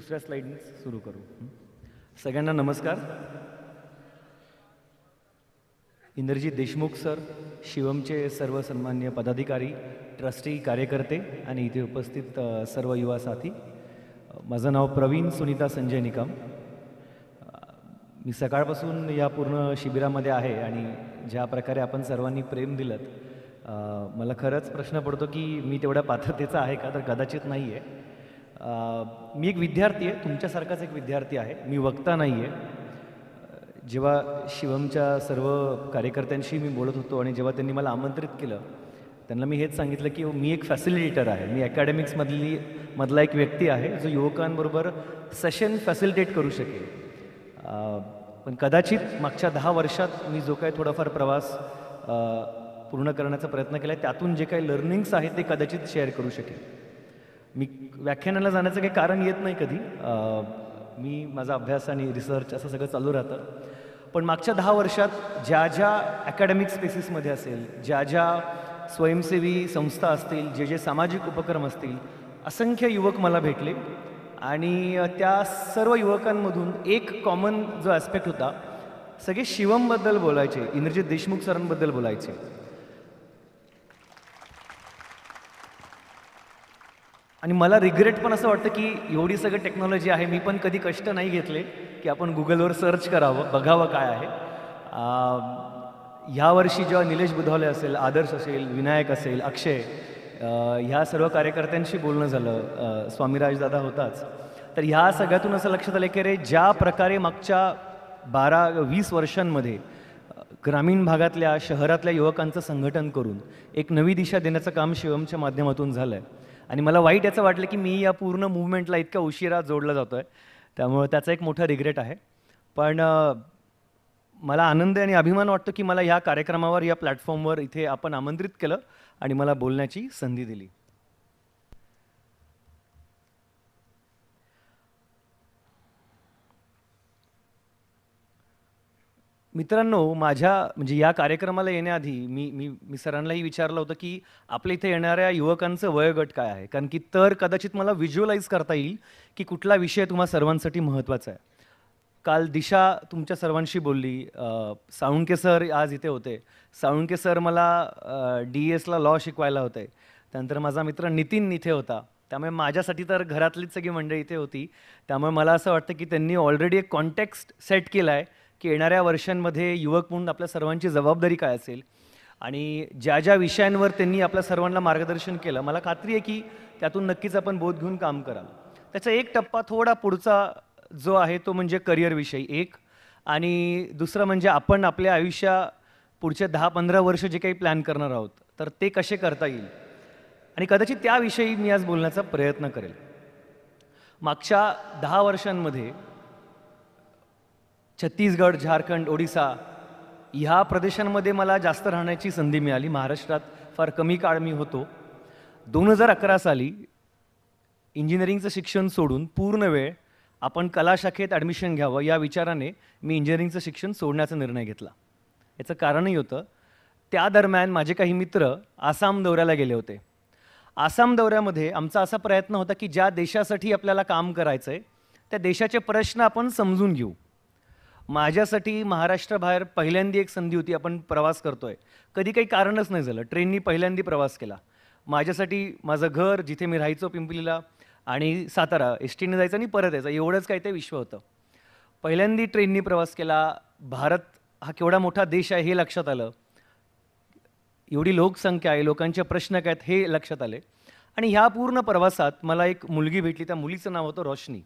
दुसऱ्या स्लाइडने सुरू करू. सगळ्यांना नमस्कार. इंद्रजीत देशमुख सर, शिवमचे सर्व सन्मान्य पदाधिकारी, ट्रस्टी, कार्यकर्ते आणि इथे उपस्थित सर्व युवा साथी. माझं नाव प्रवीण सुनीता संजय निकम. मी सकाळपासून या पूर्ण शिबिरामध्ये आहे आणि ज्या प्रकारे आपण सर्वांनी प्रेम दिलं, मला खरंच प्रश्न पडतो की मी तेवढ्या पात्रतेचा आहे का, तर कदाचित नाही आहे. मी एक विद्यार्थी आहे, तुमच्यासारखाच एक विद्यार्थी आहे, मी वक्ता नाही आहे. जेव्हा शिवमच्या सर्व कार्यकर्त्यांशी मी बोलत होतो आणि जेव्हा त्यांनी मला आमंत्रित केलं, त्यांना मी हेच सांगितलं की मी एक फॅसिलिटेटर आहे. मी अकॅडमिक्समधला एक व्यक्ती आहे जो युवकांबरोबर सेशन फॅसिलिटेट करू शकेल. पण कदाचित मागच्या 10 वर्षात मी जो काही थोडाफार प्रवास पूर्ण करण्याचा प्रयत्न केला आहे, त्यातून जे काही लर्निंग्स आहेत ते कदाचित शेअर करू शकेल. मी व्याख्यानाला जाण्याचं काही कारण येत नाही कधी. मी माझा अभ्यास आणि रिसर्च असं सगळं चालू राहतं. पण मागच्या 10 वर्षात ज्या ज्या अकॅडमिक स्पेसिसमध्ये असेल, ज्या ज्या स्वयंसेवी संस्था असतील, जे जे सामाजिक उपक्रम असतील, असंख्य युवक मला भेटले आणि त्या सर्व युवकांमधून एक कॉमन जो ॲस्पेक्ट होता, सगळे शिवमबद्दल बोलायचे, इंद्रजीत देशमुख सरांबद्दल बोलायचे. आणि मला रिग्रेट पण असं वाटतं की एवढी सगळी टेक्नॉलॉजी आहे, मी पण कधी कष्ट नाही घेतले की आपण गुगलवर सर्च करावं, बघावं काय आहे. ह्या वर्षी जेव्हा निलेश बुधवाले असेल, आदर्श असेल, विनायक असेल, अक्षय, ह्या सर्व कार्यकर्त्यांशी बोलणं झालं, स्वामीराजदादा होताच, तर ह्या सगळ्यातून असं लक्षात आलं की रे, ज्या प्रकारे मागच्या 12-20 वर्षांमध्ये ग्रामीण भागातल्या, शहरातल्या युवकांचं संघटन करून एक नवी दिशा देण्याचं काम शिवमच्या माध्यमातून झालं आहे. आणि मला वाईट याचं वाटलं की मी या पूर्ण मूव्हमेंटला इतका उशिरा जोडला जातो आहे, त्यामुळं त्याचा एक मोठा रिग्रेट आहे. पण मला आनंद आणि अभिमान वाटतो की मला ह्या कार्यक्रमावर, या प्लॅटफॉर्मवर इथे आपण आमंत्रित केलं आणि मला बोलण्याची संधी दिली. मित्रांनो, म्हणजे या कार्यक्रमाला येण्याआधी मी सरांनाही विचारलं होतं की आपल्या इथे येणाऱ्या युवकांचं वयोगट काय आहे, कारण की तर कदाचित मला व्हिज्युअलाइज करता येईल की कुठला विषय तुम्हा सर्वांसाठी महत्त्वाचा आहे. काल दिशा तुमच्या सर्वांशी बोलली, साळुंके सर आज इथे होते. साळुंके सर मला DS ला लॉ शिकवायला होते. त्यानंतर माझा मित्र नितीन इथे होता. त्यामुळे माझ्यासाठी तर घरातलीच सगळी मंडळी इथे होती. त्यामुळे मला असं वाटतं की त्यांनी ऑलरेडी एक कॉन्टेक्स्ट सेट केला आहे की येणाऱ्या वर्षांमध्ये युवक म्हणून आपल्या सर्वांची जबाबदारी काय असेल आणि ज्या ज्या विषयांवर त्यांनी आपल्या सर्वांना मार्गदर्शन केलं, मला खात्री आहे की त्यातून नक्कीच आपण बोध घेऊन काम कराल. त्याचा एक टप्पा थोडा पुढचा जो आहे तो म्हणजे करिअरविषयी एक, आणि दुसरं म्हणजे आपण आपल्या आयुष्या पुढचे 10-15 वर्ष जे काही प्लॅन करणार आहोत, तर ते कसे करता येईल आणि कदाचित त्याविषयी मी आज बोलण्याचा प्रयत्न करेल. मागच्या 10 वर्षांमध्ये छत्तीसगड, झारखंड, ओडिसा ह्या प्रदेशांमध्ये मला जास्त राहण्याची संधी मिळाली. महाराष्ट्रात फार कमी काळ मी होतो. 2011 साली इंजिनिअरिंगचं शिक्षण सोडून पूर्ण वेळ आपण कला शाखेत ॲडमिशन घ्यावं या विचाराने मी इंजिनिअरिंगचं शिक्षण सोडण्याचा निर्णय घेतला. याचं कारणही होतं, त्या दरम्यान माझे काही मित्र आसाम दौऱ्याला गेले होते. आसाम दौऱ्यामध्ये आमचा असा प्रयत्न होता की ज्या देशासाठी आपल्याला काम करायचं आहे, त्या देशाचे प्रश्न आपण समजून घेऊ. माझ्यासाठी महाराष्ट्राबाहेर पहिल्यांदी एक संधी होती. आपण प्रवास करतोय, कधी काही कारणच नाही झालं, ट्रेननी पहिल्यांदी प्रवास केला. माझ्यासाठी माझं घर, जिथे मी राहायचो पिंपलीला, आणि सातारा, एसटीने जायचं आणि परत यायचं, एवढंच काही ते विश्व होतं. पहिल्यांदी ट्रेननी प्रवास केला. भारत हा केवढा मोठा देश आहे हे लक्षात आलं. एवढी लोकसंख्या आहे, लोकांचे प्रश्न काय आहेत हे लक्षात आले. आणि ह्या पूर्ण प्रवासात मला एक मुलगी भेटली. त्या मुलीचं नाव होतं रोशनी.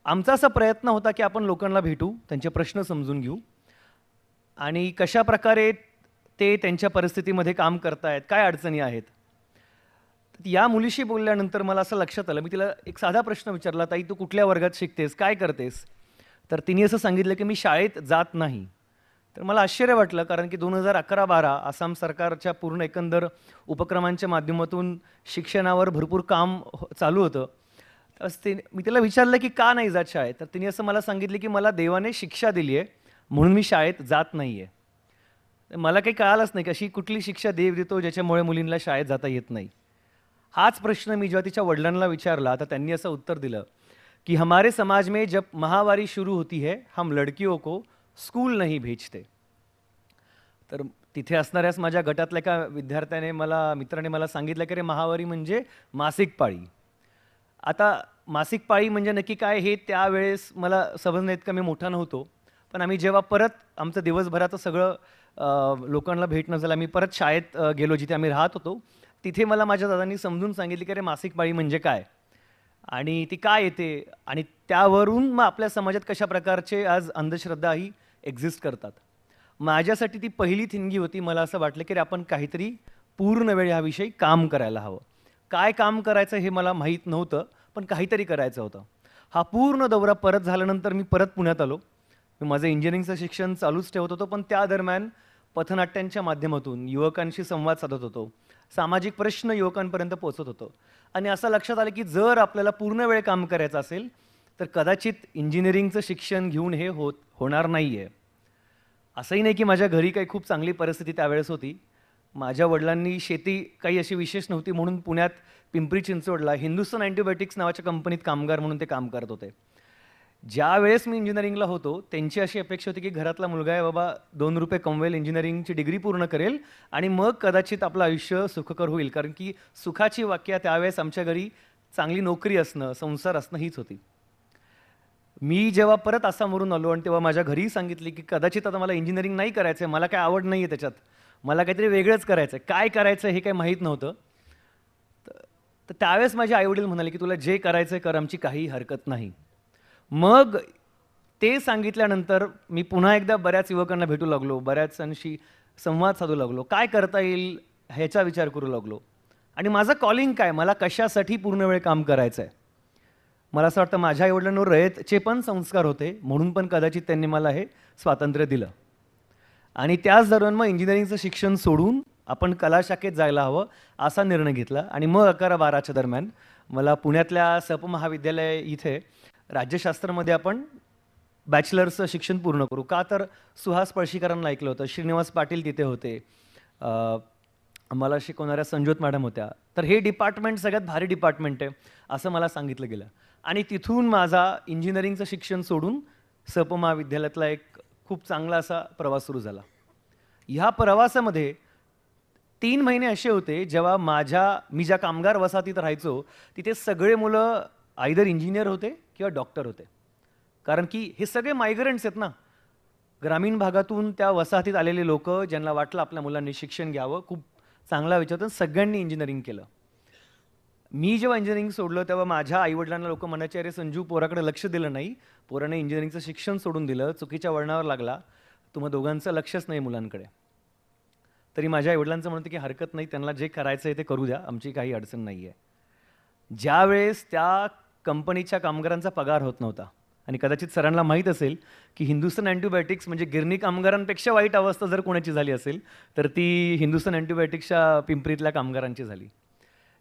आमचा असा प्रयत्न होता की आपण लोकांना भेटू, त्यांचे प्रश्न समजून घेऊ आणि कशा प्रकारे ते त्यांच्या परिस्थितीमध्ये काम करतायत, काय अडचणी आहेत. या मुलीशी बोलल्यानंतर मला असं लक्षात आलं, मी तिला एक साधा प्रश्न विचारला, ताई तू कुठल्या वर्गात शिकतेस, काय करतेस. तर तिने असं सांगितलं की मी शाळेत जात नाही. तर मला आश्चर्य वाटलं, कारण की 2011-12 आसाम सरकारच्या पूर्ण एकंदर उपक्रमांच्या माध्यमातून शिक्षणावर भरपूर काम चालू होतं. मी तिला विचारलं की का नाही जात शाळेत. तर तिने असं मला सांगितलं की मला देवाने शिक्षा दिली आहे म्हणून मी शाळेत जात नाही आहे. मला काही कळालंच नाही की अशी कुठली शिक्षा देव देतो ज्याच्यामुळे मुलींना शाळेत जाता येत नाही. हाच प्रश्न मी जेव्हा तिच्या वडिलांना विचारला, तर त्यांनी असं उत्तर दिलं कि हमारे समाज में जब माहवारी शुरू होती है हम लड़कियों को स्कूल नहीं भेजते. तर तिथे असणाऱ्याच माझ्या गटातल्या एका विद्यार्थ्याने मित्राने मला सांगितलं की रे माहवारी म्हणजे मासिक पाळी. आता मासिक पाळी म्हणजे नक्की काय हे त्यावेळेस मला समजण्यात इतका मी मोठा नव्हतो. पण आम्ही जेव्हा परत आमचं दिवसभराचं सगळं लोकांना भेटणं झालं, आम्ही परत शाळेत गेलो जिथे आम्ही राहत होतो. तिथे मला माझ्या दादांनी समजून सांगितले की अरे मासिक पाळी म्हणजे काय आणि ती काय येते आणि त्यावरून मग आपल्या समाजात कशा प्रकारचे आज अंधश्रद्धाही एक्झिस्ट करतात. माझ्यासाठी ती पहिली थिंगी होती. मला असं वाटलं की आपण काहीतरी पूर्ण वेळ ह्याविषयी काम करायला हवं. काय काम करायचं हे मला माहीत नव्हतं, पण काहीतरी करायचं होतं. हा पूर्ण दौरा परत झाल्यानंतर मी परत पुण्यात आलो. मी माझं इंजिनिअरिंगचं शिक्षण चालूच ठेवत होतो, पण त्या दरम्यान पथनाट्यांच्या माध्यमातून युवकांशी संवाद साधत होतो. सामाजिक प्रश्न युवकांपर्यंत पोहोचत होतो आणि असं लक्षात आलं की जर आपल्याला पूर्ण वेळ काम करायचं असेल तर कदाचित इंजिनिअरिंगचं शिक्षण घेऊन हे होणार नाही आहे. असंही नाही की माझ्या घरी काही खूप चांगली परिस्थिती त्यावेळेस होती. माझ्या वडिलांनी शेती काही अशी विशेष नव्हती म्हणून पुण्यात पिंपरी चिंचवडला हिंदुस्तान अँटिबायोटिक्स नावाच्या कंपनीत कामगार म्हणून ते काम करत होते. ज्या वेळेस मी इंजिनिअरिंगला होतो त्यांची अशी अपेक्षा होती की घरातला मुलगा आहे बाबा, 2 रुपये कमवेल, इंजिनिअरिंगची डिग्री पूर्ण करेल आणि मग कदाचित आपलं आयुष्य सुखकर होईल. कारण की सुखाची व्याख्या त्यावेळेस आमच्या घरी चांगली नोकरी असणं, संसार असणं हीच होती. मी जेव्हा परत आसामवरून आलो आणि तेव्हा माझ्या घरीही सांगितले की कदाचित आता मला इंजिनिअरिंग नाही करायचं आहे, मला काय आवड नाही आहे त्याच्यात, मला काहीतरी वेगळंच करायचं आहे. काय करायचं हे काही माहीत नव्हतं. तर त्यावेळेस माझे आईवडील म्हणाले की तुला जे करायचं आहे कर, आमची काही हरकत नाही. मग ते सांगितल्यानंतर मी पुन्हा एकदा बऱ्याच युवकांना भेटू लागलो, बऱ्याचशी संवाद साधू लागलो, काय करता येईल ह्याचा विचार करू लागलो. आणि माझं कॉलिंग काय, मला कशासाठी पूर्ण वेळ काम करायचं आहे. मला असं वाटतं माझ्या आईवडिलांवर रयतचे पण संस्कार होते म्हणून पण कदाचित त्यांनी मला हे स्वातंत्र्य दिलं. आणि त्याच दरम्यान मग इंजिनिअरिंगचं शिक्षण सोडून आपण कला शाखेत जायला हवं असा निर्णय घेतला. आणि मग 11-12च्या दरम्यान मला पुण्यातल्या सप महाविद्यालय इथे राज्यशास्त्रामध्ये आपण बॅचलरचं शिक्षण पूर्ण करू. का तर सुहास पळशीकरांना ऐकलं होतं, श्रीनिवास पाटील तिथे होते, मला शिकवणाऱ्या संजोत मॅडम होत्या. तर हे डिपार्टमेंट सगळ्यात भारी डिपार्टमेंट आहे असं मला सांगितलं गेलं. आणि तिथून माझा इंजिनिअरिंगचं शिक्षण सोडून सप महाविद्यालयातला एक खूप चांगला असा प्रवास सुरू झाला. ह्या प्रवासामध्ये 3 महिने असे होते जेव्हा मी ज्या कामगार वसाहतीत राहायचो तिथे सगळे मुलं आयदर इंजिनियर होते किंवा डॉक्टर होते. कारण की हे सगळे मायग्रंट्स आहेत ना, ग्रामीण भागातून त्या वसाहतीत आलेले लोक ज्यांना वाटलं आपल्या मुलांनी शिक्षण घ्यावं, खूप चांगला विचार होता, सगळ्यांनी इंजिनिअरिंग केलं. मी जेव्हा इंजिनिअरिंग सोडलं तेव्हा माझ्या आईवडिलांना लोक म्हणायचे अरे संजू पोराकडे लक्ष दिलं नाही, पोराने इंजिनिअरिंगचं शिक्षण सोडून दिलं, चुकीच्या वळणावर लागला, तुम्हा दोघांचं लक्षच नाही मुलांकडे. तरी माझ्या आईवडिलांचं म्हणतं की हरकत नाही, त्यांना जे करायचं आहे ते करू द्या, आमची काही अडचण नाही आहे. ज्यावेळेस त्या कंपनीच्या कामगारांचा पगार होत नव्हता आणि कदाचित सरांना माहीत असेल की हिंदुस्तान अँटिबायोटिक्स म्हणजे गिरणी कामगारांपेक्षा वाईट अवस्था जर कोणाची झाली असेल तर ती हिंदुस्तान अँटिबायोटिक्सच्या पिंपरीतल्या कामगारांची झाली.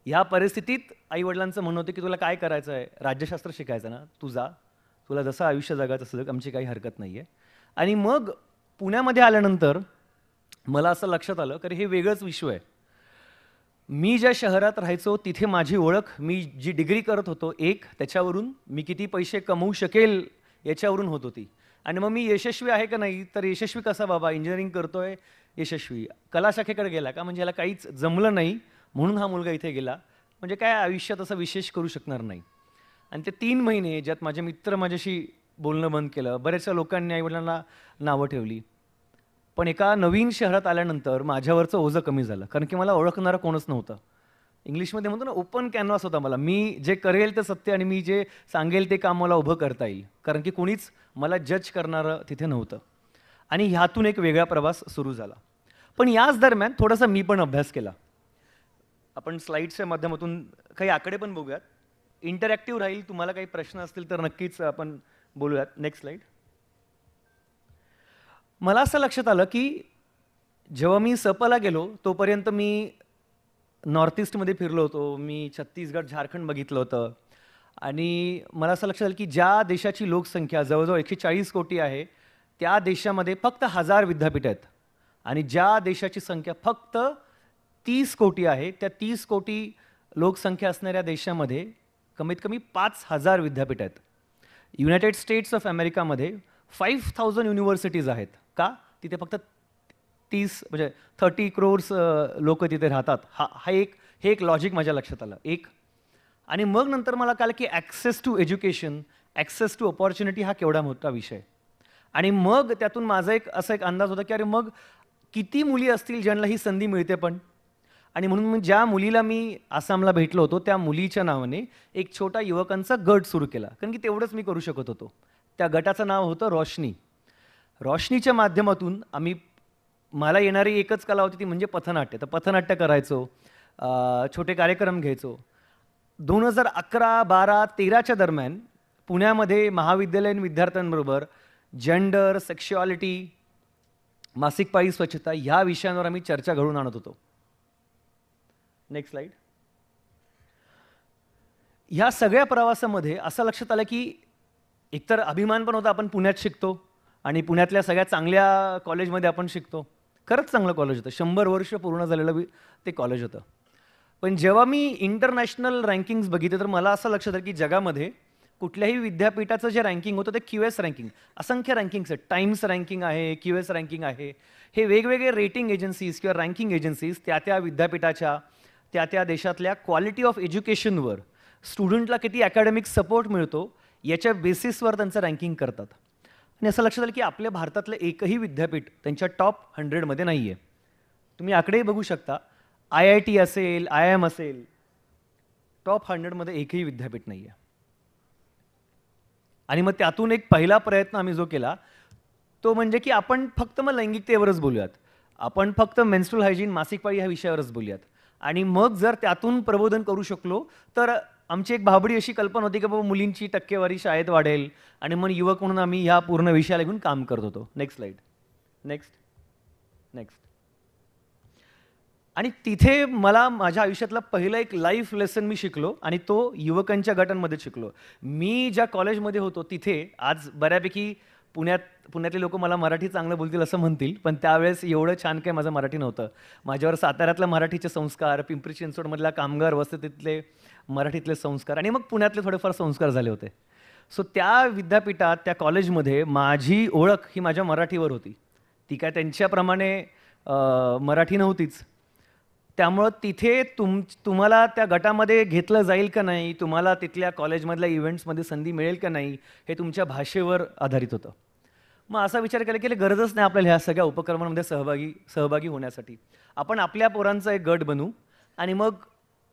ह्या परिस्थितीत आईवडिलांचं म्हणणं होतं की तुला काय करायचं आहे, राज्यशास्त्र शिकायचं ना, तू जा, तुला जसं आयुष्य जगायचं असलं आमची काही हरकत नाही आहे. आणि मग पुण्यामध्ये आल्यानंतर मला असं लक्षात आलं की हे वेगळंच विश्व आहे. मी ज्या शहरात राहायचो तिथे माझी ओळख, मी जी डिग्री करत होतो त्याच्यावरून मी किती पैसे कमवू शकेल याच्यावरून होत होती. आणि मग मी यशस्वी आहे का नाही, तर यशस्वी कसा बाबा, इंजिनिअरिंग करतोय यशस्वी, कला शाखेकडे गेला का म्हणजे याला काहीच जमलं नाही म्हणून हा मुलगा इथे गेला, म्हणजे काय आयुष्यात असं विशेष करू शकणार नाही. आणि ते 3 महिने ज्यात माझे मित्र माझ्याशी बोलणं बंद केलं, बऱ्याचशा लोकांनी आईवडिलांना नावं ठेवली. पण एका नवीन शहरात आल्यानंतर माझ्यावरचं ओझं कमी झालं, कारण की मला ओळखणारं कोणच नव्हतं. इंग्लिशमध्ये म्हणतो ना, ओपन कॅनव्हास होता मला. मी जे करेल ते सत्य आणि मी जे सांगेल ते काम मला उभं करता येईल, कारण की कोणीच मला जज करणारं तिथे नव्हतं. आणि ह्यातून एक वेगळा प्रवास सुरू झाला. पण याच दरम्यान थोडासा मी पण अभ्यास केला. आपण स्लाईड्सच्या माध्यमातून काही आकडे पण बघूयात, इंटरॅक्टिव्ह राहील. तुम्हाला काही प्रश्न असतील तर नक्कीच आपण बोलूयात. Next slide. मला असं लक्षात आलं की जेव्हा मी सपला गेलो तोपर्यंत मी नॉर्थ ईस्टमध्ये फिरलो होतो, मी छत्तीसगड, झारखंड बघितलं होतं. आणि मला असं लक्षात आलं की ज्या देशाची लोकसंख्या जवळजवळ 140 कोटी आहे त्या देशामध्ये फक्त 1000 विद्यापीठ आहेत. आणि ज्या देशाची संख्या फक्त 30 कोटी आहे त्या 30 कोटी लोकसंख्या असणाऱ्या देशामध्ये कमीत कमी 5000 विद्यापीठ आहेत. युनायटेड स्टेट्स ऑफ अमेरिकामध्ये 5000 युनिव्हर्सिटीज आहेत. का? तिथे फक्त 30 म्हणजे 30 crores लोक तिथे राहतात. हे एक लॉजिक माझ्या लक्षात आलं एक. आणि मग नंतर मला कळलं की access to education, access to opportunity हा केवढा मोठा विषय. आणि मग त्यातून माझा असा एक अंदाज होता की अरे मग किती मुली असतील ज्यांना ही संधी मिळते पण. आणि म्हणून ज्या मुलीला मी आसामला भेटलो होतो त्या मुलीच्या नावाने एक छोटा युवकांचा गट सुरू केला, कारण की तेवढंच मी करू शकत होतो. त्या गटाचं नाव होतं रोशनी. रोशनीच्या माध्यमातून मला येणारी एकच कला होती ती म्हणजे पथनाट्य. तर पथनाट्य करायचो, छोटे कार्यक्रम घ्यायचो. 2011, 12, 13च्या दरम्यान पुण्यामध्ये महाविद्यालयीन विद्यार्थ्यांबरोबर जेंडर, सेक्शुअलिटी, मासिक पाळी स्वच्छता ह्या विषयांवर आम्ही चर्चा घडवून आणत होतो. Next slide. ह्या सगळ्या प्रवासामध्ये असं लक्षात आलं की एकतर अभिमान पण होता, आपण पुण्यात शिकतो आणि पुण्यातल्या सगळ्या चांगल्या कॉलेजमध्ये आपण शिकतो. खरंच चांगलं कॉलेज होतं, 100 वर्ष पूर्ण झालेलं ते कॉलेज होतं. पण जेव्हा मी इंटरनॅशनल रँकिंग्स बघितले तर मला असं लक्षात आलं की जगामध्ये कुठल्याही विद्यापीठाचं जे रँकिंग होतं ते QS रँकिंग, असंख्य रँकिंग्स आहेत. टाइम्स रँकिंग आहे, QS रँकिंग आहे. हे वेगवेगळे रेटिंग एजन्सीज किंवा रँकिंग एजन्सीज त्या विद्यापीठाच्या त्या देशातल्या क्वालिटी ऑफ एज्युकेशनवर, स्टुडंटला किती अकॅडमिक सपोर्ट मिळतो याच्या बेसिसवर त्यांचं रँकिंग करतात. आणि असं लक्षात आलं की आपल्या भारतातलं एकही विद्यापीठ त्यांच्या टॉप 100मध्ये नाही आहे. तुम्ही आकडेही बघू शकता, IIT असेल, IIM असेल, टॉप 100मध्ये एकही विद्यापीठ नाही आहे. आणि मग त्यातून एक पहिला प्रयत्न आम्ही जो केला तो म्हणजे की आपण फक्त मग लैंगिकतेवरच बोलूयात, आपण फक्त मेन्स्ट्रुअल हायजीन, मासिक पाळी ह्या विषयावरच बोलूयात. आणि मग जर त्यातून प्रबोधन करू शकलो तर आमची एक भाबडी अशी कल्पना होती की बाबा मुलींची टक्केवारी शाळेत वाढेल आणि मग युवक म्हणून आम्ही ह्या पूर्ण विषयाला घेऊन काम करत होतो. Next slide. नेक्स्ट. आणि तिथे मला माझ्या आयुष्यातला पहिलं एक लाईफ लेसन मी शिकलो आणि तो युवकांच्या गटांमध्ये शिकलो. मी ज्या कॉलेजमध्ये होतो तिथे आज बऱ्यापैकी पुण्यातले लोक मला मराठी चांगलं बोलतील असं म्हणतील, पण त्यावेळेस एवढं छान काही माझं मराठी नव्हतं. माझ्यावर साताऱ्यातल्या मराठीचे संस्कार, पिंपरी चिंचवडमधल्या कामगार वसतितले मराठीतले संस्कार आणि मग पुण्यातले थोडेफार संस्कार झाले होते. सो त्या विद्यापीठात, त्या कॉलेजमध्ये माझी ओळख ही माझ्या मराठीवर होती. ती काय त्यांच्याप्रमाणे मराठी नव्हतीच. त्यामुळं तिथे तुम्हाला त्या गटामध्ये घेतलं जाईल का नाही, तुम्हाला तिथल्या कॉलेजमधल्या इव्हेंट्समध्ये संधी मिळेल का नाही, हे तुमच्या भाषेवर आधारित होतं. मग असा विचार केला की गरजच नाही आपल्याला ह्या सगळ्या उपक्रमांमध्ये सहभागी होण्यासाठी. आपण आपल्या पोरांचा एक गट बनवू आणि मग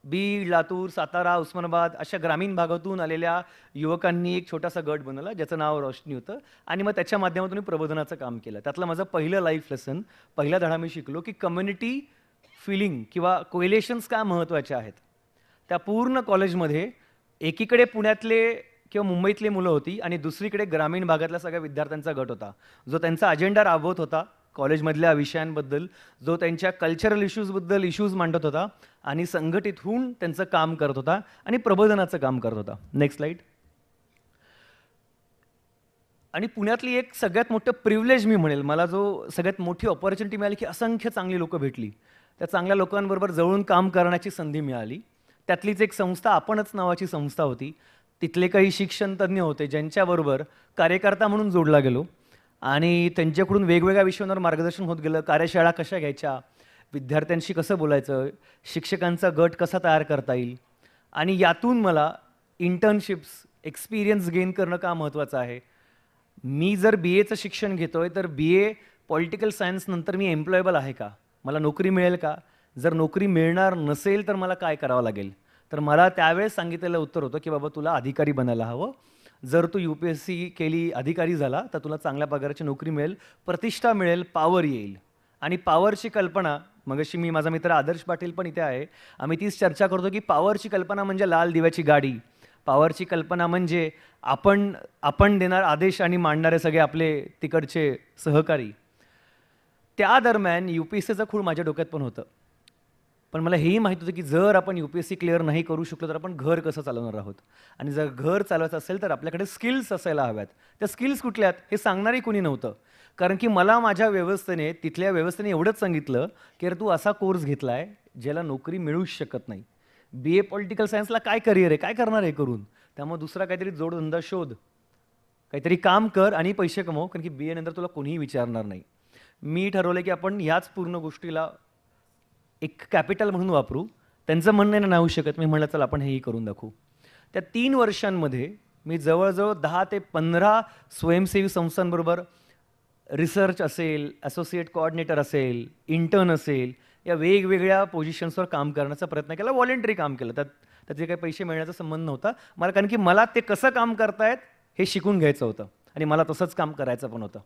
बीड, लातूर, सातारा, उस्मानाबाद अशा ग्रामीण भागातून आलेल्या युवकांनी एक छोटासा गट बनवला ज्याचं नाव रोशनी होतं. आणि मग त्याच्या माध्यमातून प्रबोधनाचं काम केलं. त्यातलं माझं पहिलं लाईफ लेसन, पहिला धडा मी शिकलो की कम्युनिटी फिलिंग किंवा कोएलेशन्स का महत्त्वाचे आहेत. त्या पूर्ण कॉलेजमध्ये एकीकडे पुण्यातले किंवा मुंबईतली मुलं होती आणि दुसरीकडे ग्रामीण भागातल्या सगळ्या विद्यार्थ्यांचा गट होता, जो त्यांचा अजेंडा राबवत होता कॉलेजमधल्या विषयांबद्दल, जो त्यांच्या कल्चरल इश्यूजबद्दल इश्यूज मांडत होता आणि संघटित होऊन त्यांचं काम करत होता आणि प्रबोधनाचं काम करत होता. Next slide. आणि पुण्यातली एक सगळ्यात मोठं प्रिव्हिलेज मी म्हणेल, मला जो सगळ्यात मोठी ऑपॉर्च्युनिटी मिळाली की असंख्य चांगली लोकं भेटली, त्या चांगल्या लोकांबरोबर जवळून काम करण्याची संधी मिळाली. त्यातलीच एक संस्था आपणच नावाची संस्था होती. तिथले काही शिक्षण तज्ज्ञ होते ज्यांच्याबरोबर कार्यकर्ता म्हणून जोडला गेलो आणि त्यांच्याकडून वेगवेगळ्या विषयांवर मार्गदर्शन होत गेलं. कार्यशाळा कशा घ्यायच्या, विद्यार्थ्यांशी कसं बोलायचं, शिक्षकांचा गट कसा तयार करता येईल. आणि यातून मला इंटर्नशिप्स, एक्सपिरियन्स गेन करणं का महत्त्वाचं आहे. मी जर BAचं शिक्षण घेतोय तर BA पॉलिटिकल सायन्स नंतर मी एम्प्लॉयबल आहे का, मला नोकरी मिळेल का, जर नोकरी मिळणार नसेल तर मला काय करावं लागेल. तर मला त्यावेळेस सांगितलेलं उत्तर होतं की बाबा तुला अधिकारी बनायला हवं. जर तू UPSC केली, अधिकारी झाला तर तुला चांगल्या पगाराची नोकरी मिळेल, प्रतिष्ठा मिळेल, पॉवर येईल. आणि पॉवरची कल्पना, मगाशी मी माझा मित्र आदर्श पाटील पण इथे आहे, आम्ही तीच चर्चा करतो की पॉवरची कल्पना म्हणजे लाल दिव्याची गाडी. पॉवरची कल्पना म्हणजे आपण देणार आदेश आणि मांडणारे सगळे आपले तिकडचे सहकारी. त्या दरम्यान UPSCचं खूळ माझ्या डोक्यात पण होतं. पण मला हेही माहीत होतं की जर आपण UPSC क्लिअर नाही करू शकलो तर आपण घर कसं चालवणार आहोत. आणि जर घर चालवायचं असेल तर आपल्याकडे स्किल्स असायला हव्यात. त्या स्किल्स कुठल्या आहेत हे सांगणारही कोणी नव्हतं. कारण की मला माझ्या तिथल्या व्यवस्थेने एवढंच सांगितलं की अरे तू असा कोर्स घेतला आहे ज्याला नोकरी मिळूच शकत नाही. BA पॉलिटिकल सायन्सला काय करिअर आहे, काय करणार आहे करून, त्यामुळे दुसरा काहीतरी जोडधंदा शोध. काहीतरी काम कर आणि पैसे कमव, कारण की BA नंतर तुला कोणीही विचारणार नाही. मी ठरवलं की आपण ह्याच पूर्ण गोष्टीला एक कॅपिटल म्हणून वापरू. त्यांचं म्हणणं नाही होऊ शकत. मी म्हटलं चला आपण हेही करून दाखवू. त्या 3 वर्षांमध्ये मी जवळजवळ 10 ते 15 स्वयंसेवी संस्थांबरोबर रिसर्च असेल, असोसिएट कोऑर्डिनेटर असेल, इंटर्न असेल, या वेगवेगळ्या पोझिशन्सवर काम करण्याचा प्रयत्न केला. व्हॉलेंटरी काम केलं. त्याचे काही पैसे मिळण्याचा संबंध नव्हता मला, कारण की मला ते कसं काम करतायत हे शिकून घ्यायचं होतं आणि मला तसंच काम करायचं पण होतं.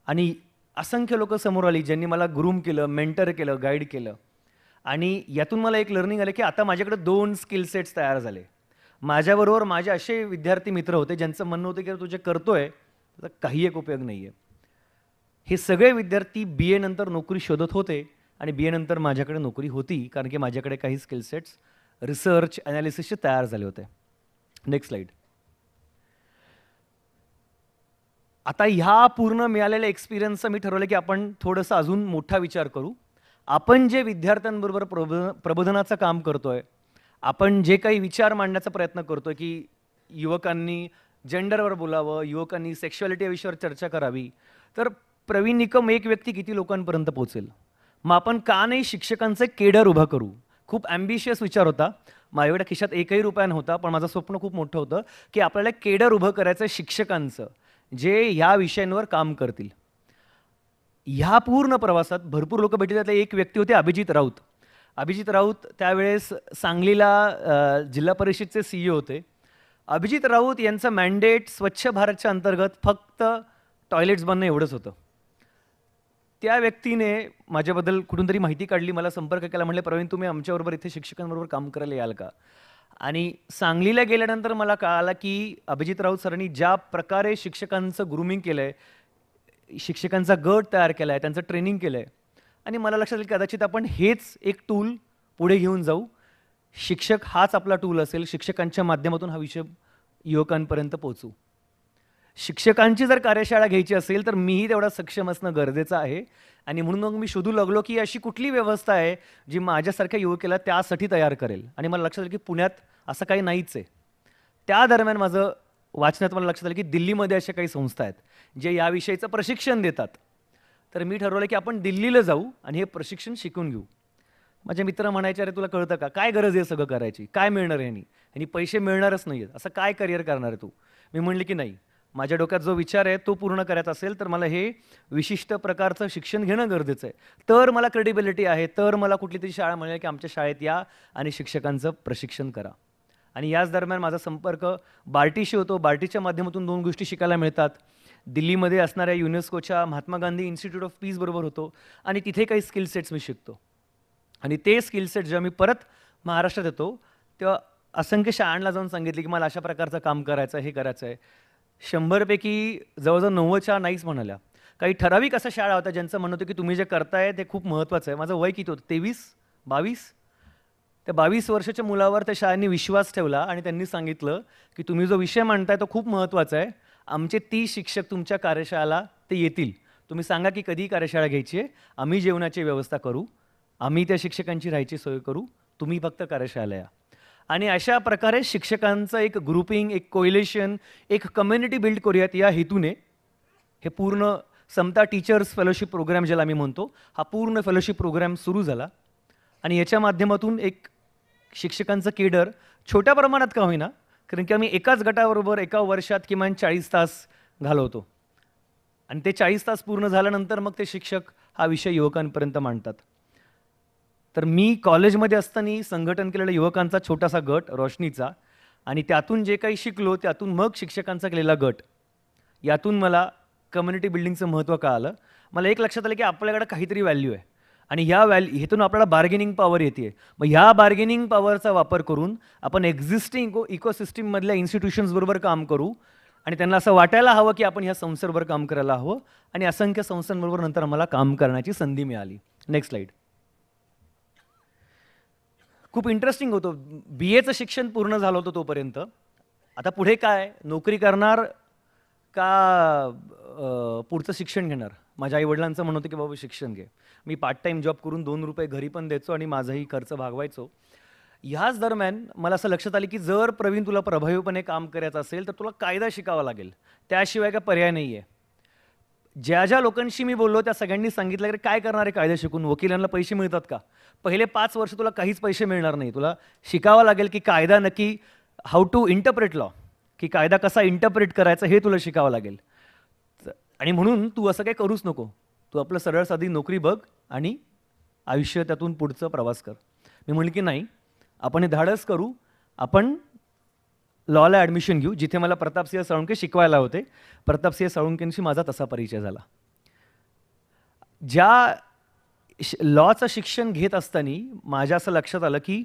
आणि असंख्य लोक समोर आली ज्यांनी मला ग्रूम केलं, मेंटर केलं, गाईड केलं. आणि यातून मला एक लर्निंग आलं की आता माझ्याकडे 2 स्किल सेट्स तयार झाले. माझ्याबरोबर माझे असे विद्यार्थी मित्र होते ज्यांचं म्हणणं होतं की तू जे करतोय त्याचा काही एक उपयोग नाही आहे. हे सगळे विद्यार्थी BA नंतर नोकरी शोधत होते आणि BA नंतर माझ्याकडे नोकरी होती, कारण की माझ्याकडे काही स्किल सेट्स रिसर्च ॲनालिसिसचे तयार झाले होते. Next slide. आता ह्या पूर्ण मिळालेल्या एक्सपिरियन्सचं मी ठरवलं की आपण थोडंसं अजून मोठा विचार करू. आपण जे विद्यार्थ्यांबरोबर प्रबोधनाचं काम करतोय, आपण जे काही विचार मांडण्याचा प्रयत्न करतोय की युवकांनी जेंडरवर बोलावं, युवकांनी सेक्शुअलिटी या विषयावर चर्चा करावी, तर प्रवीण निकम एक व्यक्ती किती लोकांपर्यंत पोहोचेल? मग आपण का नाही शिक्षकांचं एक केडर उभा करू? खूप ॲम्बिशियस विचार होता. माझ्याकडे खिशात एकही रुपया नव्हता, पण माझं स्वप्न खूप मोठं होतं की आपल्याला केडर उभं करायचं शिक्षकांचं, जे ह्या विषयांवर काम करतील. ह्या पूर्ण प्रवासात भरपूर लोक भेटले. त्यातले एक व्यक्ती होते अभिजित राऊत. अभिजित राऊत त्यावेळेस सांगलीला जिल्हा परिषदचे CEO होते. अभिजित राऊत यांचं मॅन्डेट स्वच्छ भारतच्या अंतर्गत फक्त टॉयलेट्स बनणं एवढंच होतं. त्या व्यक्तीने माझ्याबद्दल कुठून तरी माहिती काढली, मला संपर्क केला, म्हटले प्रवीण तुम्ही आमच्याबरोबर इथे शिक्षकांबरोबर काम करायला याल का? आणि सांगलीला गेल्यानंतर मला कळालं की अभिजित राऊत सरांनी ज्या प्रकारे शिक्षकांचं ग्रूमिंग केलं आहे, शिक्षकांचा गट तयार केला आहे, त्यांचं ट्रेनिंग केलं आहे. आणि मला लक्षात आलं कदाचित आपण हेच एक टूल पुढे घेऊन जाऊ. शिक्षक हाच आपला टूल असेल. शिक्षकांच्या माध्यमातून हा विषय युवकांपर्यंत पोहोचू. शिक्षकांची जर कार्यशाळा घ्यायची असेल तर मीही तेवढा सक्षम असणं गरजेचं आहे. आणि म्हणून मग मी शोधू लागलो की अशी कुठली व्यवस्था आहे जी माझ्यासारख्या युवकेला त्यासाठी तयार करेल. आणि मला लक्षात आलं की पुण्यात असं काही नाहीच आहे. त्या दरम्यान माझं वाचनात मला लक्षात आलं की दिल्लीमध्ये अशा काही संस्था आहेत जे याविषयीचं प्रशिक्षण देतात. तर मी ठरवलं की आपण दिल्लीला जाऊ आणि हे प्रशिक्षण शिकून घेऊ. माझे मित्र म्हणायचे अरे तुला कळतं का, काय गरज आहे सगळं करायची, काय मिळणार आहे ह्यानी पैसे मिळणारच नाही आहेत, असं काय करिअर करणार आहे तू? मी म्हणले की नाही, माझ्या डोक्यात जो विचार आहे तो पूर्ण करायचा असेल तर मला हे विशिष्ट प्रकारचं शिक्षण घेणं गरजेचं आहे. तर मला क्रेडिबिलिटी आहे, तर मला कुठली तरी शाळा मिळेल की आमच्या शाळेत या आणि शिक्षकांचं प्रशिक्षण करा. आणि याच दरम्यान माझा संपर्क बार्टीशी होतो. बार्टीच्या माध्यमातून 2 गोष्टी शिकायला मिळतात. दिल्लीमध्ये असणाऱ्या युनेस्कोच्या Mahatma Gandhi institute of peace बरोबर होतो आणि तिथे काही स्किल सेट्स मी शिकतो. आणि ते स्किल सेट जेव्हा मी परत महाराष्ट्रात येतो तेव्हा असंख्य शाळांना जाऊन सांगितले की मला अशा प्रकारचं काम करायचं आहे, हे करायचं आहे. 100 पैकी जवळजवळ 90 शाळा नाहीच म्हणाल्या. काही ठराविक अशा शाळा होत्या ज्यांचं म्हणणं होतं की तुम्ही जे करताय ते खूप महत्त्वाचं आहे. माझं वय किती होतं? 23-22. त्या 22 वर्षाच्या मुलावर त्या शाळांनी विश्वास ठेवला आणि त्यांनी सांगितलं की तुम्ही जो विषय मांडताय तो खूप महत्त्वाचा आहे. आमचे 30 शिक्षक तुमच्या कार्यशाळेला ते येतील. तुम्ही सांगा की कधी कार्यशाळा घ्यायची आहे, आम्ही जेवणाची व्यवस्था करू, आम्ही त्या शिक्षकांची राहायची सोय करू, तुम्ही फक्त कार्यशाळेला या. आणि अशा प्रकारे शिक्षकांचं एक ग्रुपिंग, एक कोइलेशन, एक कम्युनिटी बिल्ड करूयात या हेतूने हे पूर्ण समता टीचर्स फेलोशिप प्रोग्राम ज्याला आम्ही म्हणतो, हा पूर्ण फेलोशिप प्रोग्राम सुरू झाला. आणि याच्या माध्यमातून एक शिक्षकांचं केडर छोट्या प्रमाणात का होईना, कारण की आम्ही एकाच गटाबरोबर एका वर्षात किमान 40 तास घालवतो. आणि ते 40 तास पूर्ण झाल्यानंतर मग ते शिक्षक हा विषय युवकांपर्यंत मांडतात. तर मी कॉलेजमध्ये असताना संघटन केलेला युवकांचा छोटासा गट रोशनीचा, आणि त्यातून जे काही शिकलो त्यातून मग शिक्षकांचा केलेला गट, यातून मला कम्युनिटी बिल्डिंगचं महत्त्व कळालं. मला एक लक्षात आलं की आपल्याकडे काहीतरी व्हॅल्यू आहे आणि ह्या हेतून आपल्याला बार्गेनिंग पॉवर येते. मग ह्या बार्गेनिंग पॉवरचा वापर करून आपण एक्झिस्टिंग इकोसिस्टीममधल्या इन्स्टिट्यूशन्सबरोबर काम करू आणि त्यांना असं वाटायला हवं की आपण ह्या संस्थेबरोबर काम करायला हवं. आणि असंख्य संस्थांबरोबर नंतर आम्हाला काम करण्याची संधी मिळाली. Next slide. खूप इंटरेस्टिंग होतं. BAचं शिक्षण पूर्ण झालं होतं तोपर्यंत. आता पुढे काय, नोकरी करणार का पुढचं शिक्षण घेणार? माझ्या आईवडिलांचं म्हणणं होतं की बाबा शिक्षण घे. मी पार्ट टाईम जॉब करून 2 रुपये घरी पण द्यायचो आणि माझाही खर्च भागवायचो. ह्याच दरम्यान मला असं लक्षात आलं की जर प्रवीण तुला प्रभावीपणे काम करायचं असेल तर तुला कायदा शिकावा लागेल, त्याशिवाय काय पर्याय नाही आहे. ज्या ज्या लोकांशी मी बोललो त्या सगळ्यांनी सांगितलं की काय करणार आहे कायदा शिकून, वकिलांना पैसे मिळतात का? पहिले 5 वर्ष तुला काहीच पैसे मिळणार नाही. तुला शिकावं लागेल की कायदा नक्की हाऊ टू इंटरप्रेट लॉ, की कायदा कसा इंटरप्रेट करायचा हे तुला शिकावं लागेल. आणि म्हणून तू असं काही करूच नको, तू आपलं सरळ साधी नोकरी बघ आणि आयुष्य त्यातून पुढचं प्रवास कर. मी म्हणलं की नाही, आपण हे धाडस करू, आपण लॉला ॲडमिशन घेऊ, जिथे मला प्रतापसिंह साळुंके शिकवायला होते. प्रतापसिंह साळुंकेंशी माझा तसा परिचय झाला. ज्या लॉचं शिक्षण घेत असताना माझ्या असं लक्षात आलं की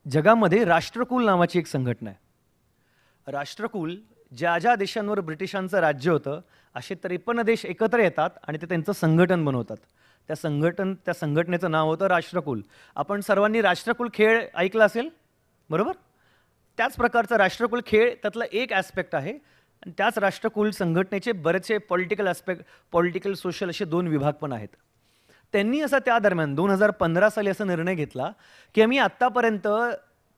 जगामध्ये राष्ट्रकुल नावाची एक संघटना आहे. राष्ट्रकुल ज्या ज्या देशांवर ब्रिटिशांचं राज्य होतं असे 53 देश एकत्र येतात आणि ते त्यांचं संघटन बनवतात. त्या संघटनेचं नाव होतं राष्ट्रकुल. आपण सर्वांनी राष्ट्रकुल खेळ ऐकला असेल, बरोबर? त्याच प्रकारचा राष्ट्रकुल खेळ त्यातला एक ॲस्पेक्ट आहे. आणि त्याच राष्ट्रकुल संघटनेचे बरेचसे पॉलिटिकल सोशल असे 2 विभाग पण आहेत. त्यांनी असं त्या दरम्यान 2015 साली असा निर्णय घेतला की आम्ही आत्तापर्यंत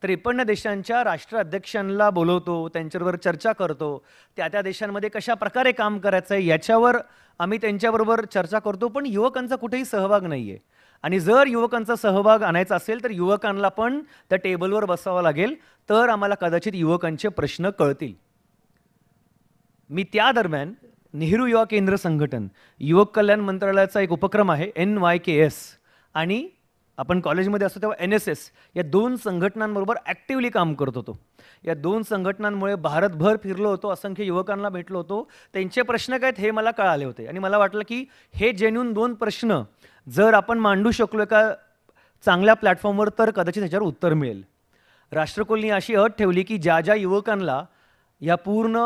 53 देशांच्या राष्ट्राध्यक्षांना बोलवतो, त्यांच्याबरोबर चर्चा करतो, त्या देशांमध्ये कशा प्रकारे काम करायचं आहे याच्यावर आम्ही त्यांच्याबरोबर चर्चा करतो, पण युवकांचा कुठेही सहभाग नाही आहे. आणि जर युवकांचा सहभाग आणायचा असेल तर युवकांना पण त्या टेबलवर बसावं लागेल, तर आम्हाला कदाचित युवकांचे प्रश्न कळतील. मी त्या दरम्यान नेहरू युवा केंद्र संघटन, युवक कल्याण मंत्रालयाचा एक उपक्रम आहे NYKS, आणि आपण कॉलेजमध्ये असतो तेव्हा NSS, या 2 संघटनांबरोबर ॲक्टिव्हली काम करत होतो. या 2 संघटनांमुळे भारतभर फिरलो होतो, असंख्य युवकांना भेटलो होतो. त्यांचे प्रश्न काय आहेत हे मला कळाले होते आणि मला वाटलं की हे जेन्युइन 2 प्रश्न जर आपण मांडू शकलो एका चांगल्या प्लॅटफॉर्मवर तर कदाचित ह्याच्यावर उत्तर मिळेल. राष्ट्रकुलनी अशी अट ठेवली की ज्या ज्या युवकांना या पूर्ण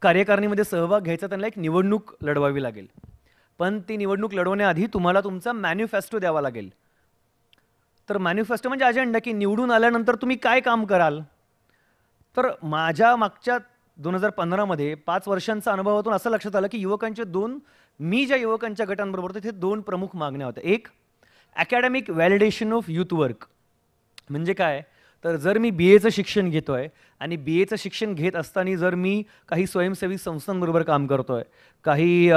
कार्यकारिणीमध्ये सहभाग घ्यायचा त्यांना एक निवडणूक लढवावी लागेल, पण ती निवडणूक लढवण्याआधी तुम्हाला तुमचा मॅनिफेस्टो द्यावा लागेल. तर मॅनिफेस्टो म्हणजे अजेंडा, की निवडून आल्यानंतर तुम्ही काय काम कराल. तर माझ्या मागच्या 2015 मध्ये 5 वर्षांचा अनुभवातून असं लक्षात आलं की युवकांचे 2, मी ज्या युवकांच्या गटांबरोबर तिथे 2 प्रमुख मागण्या होत्या. एक, academic validation of youth work. म्हणजे काय, तर जर मी BAचं शिक्षण घेतोय आणि BAचं शिक्षण घेत असताना जर मी काही स्वयंसेवी संस्थांबरोबर काम करतोय, काही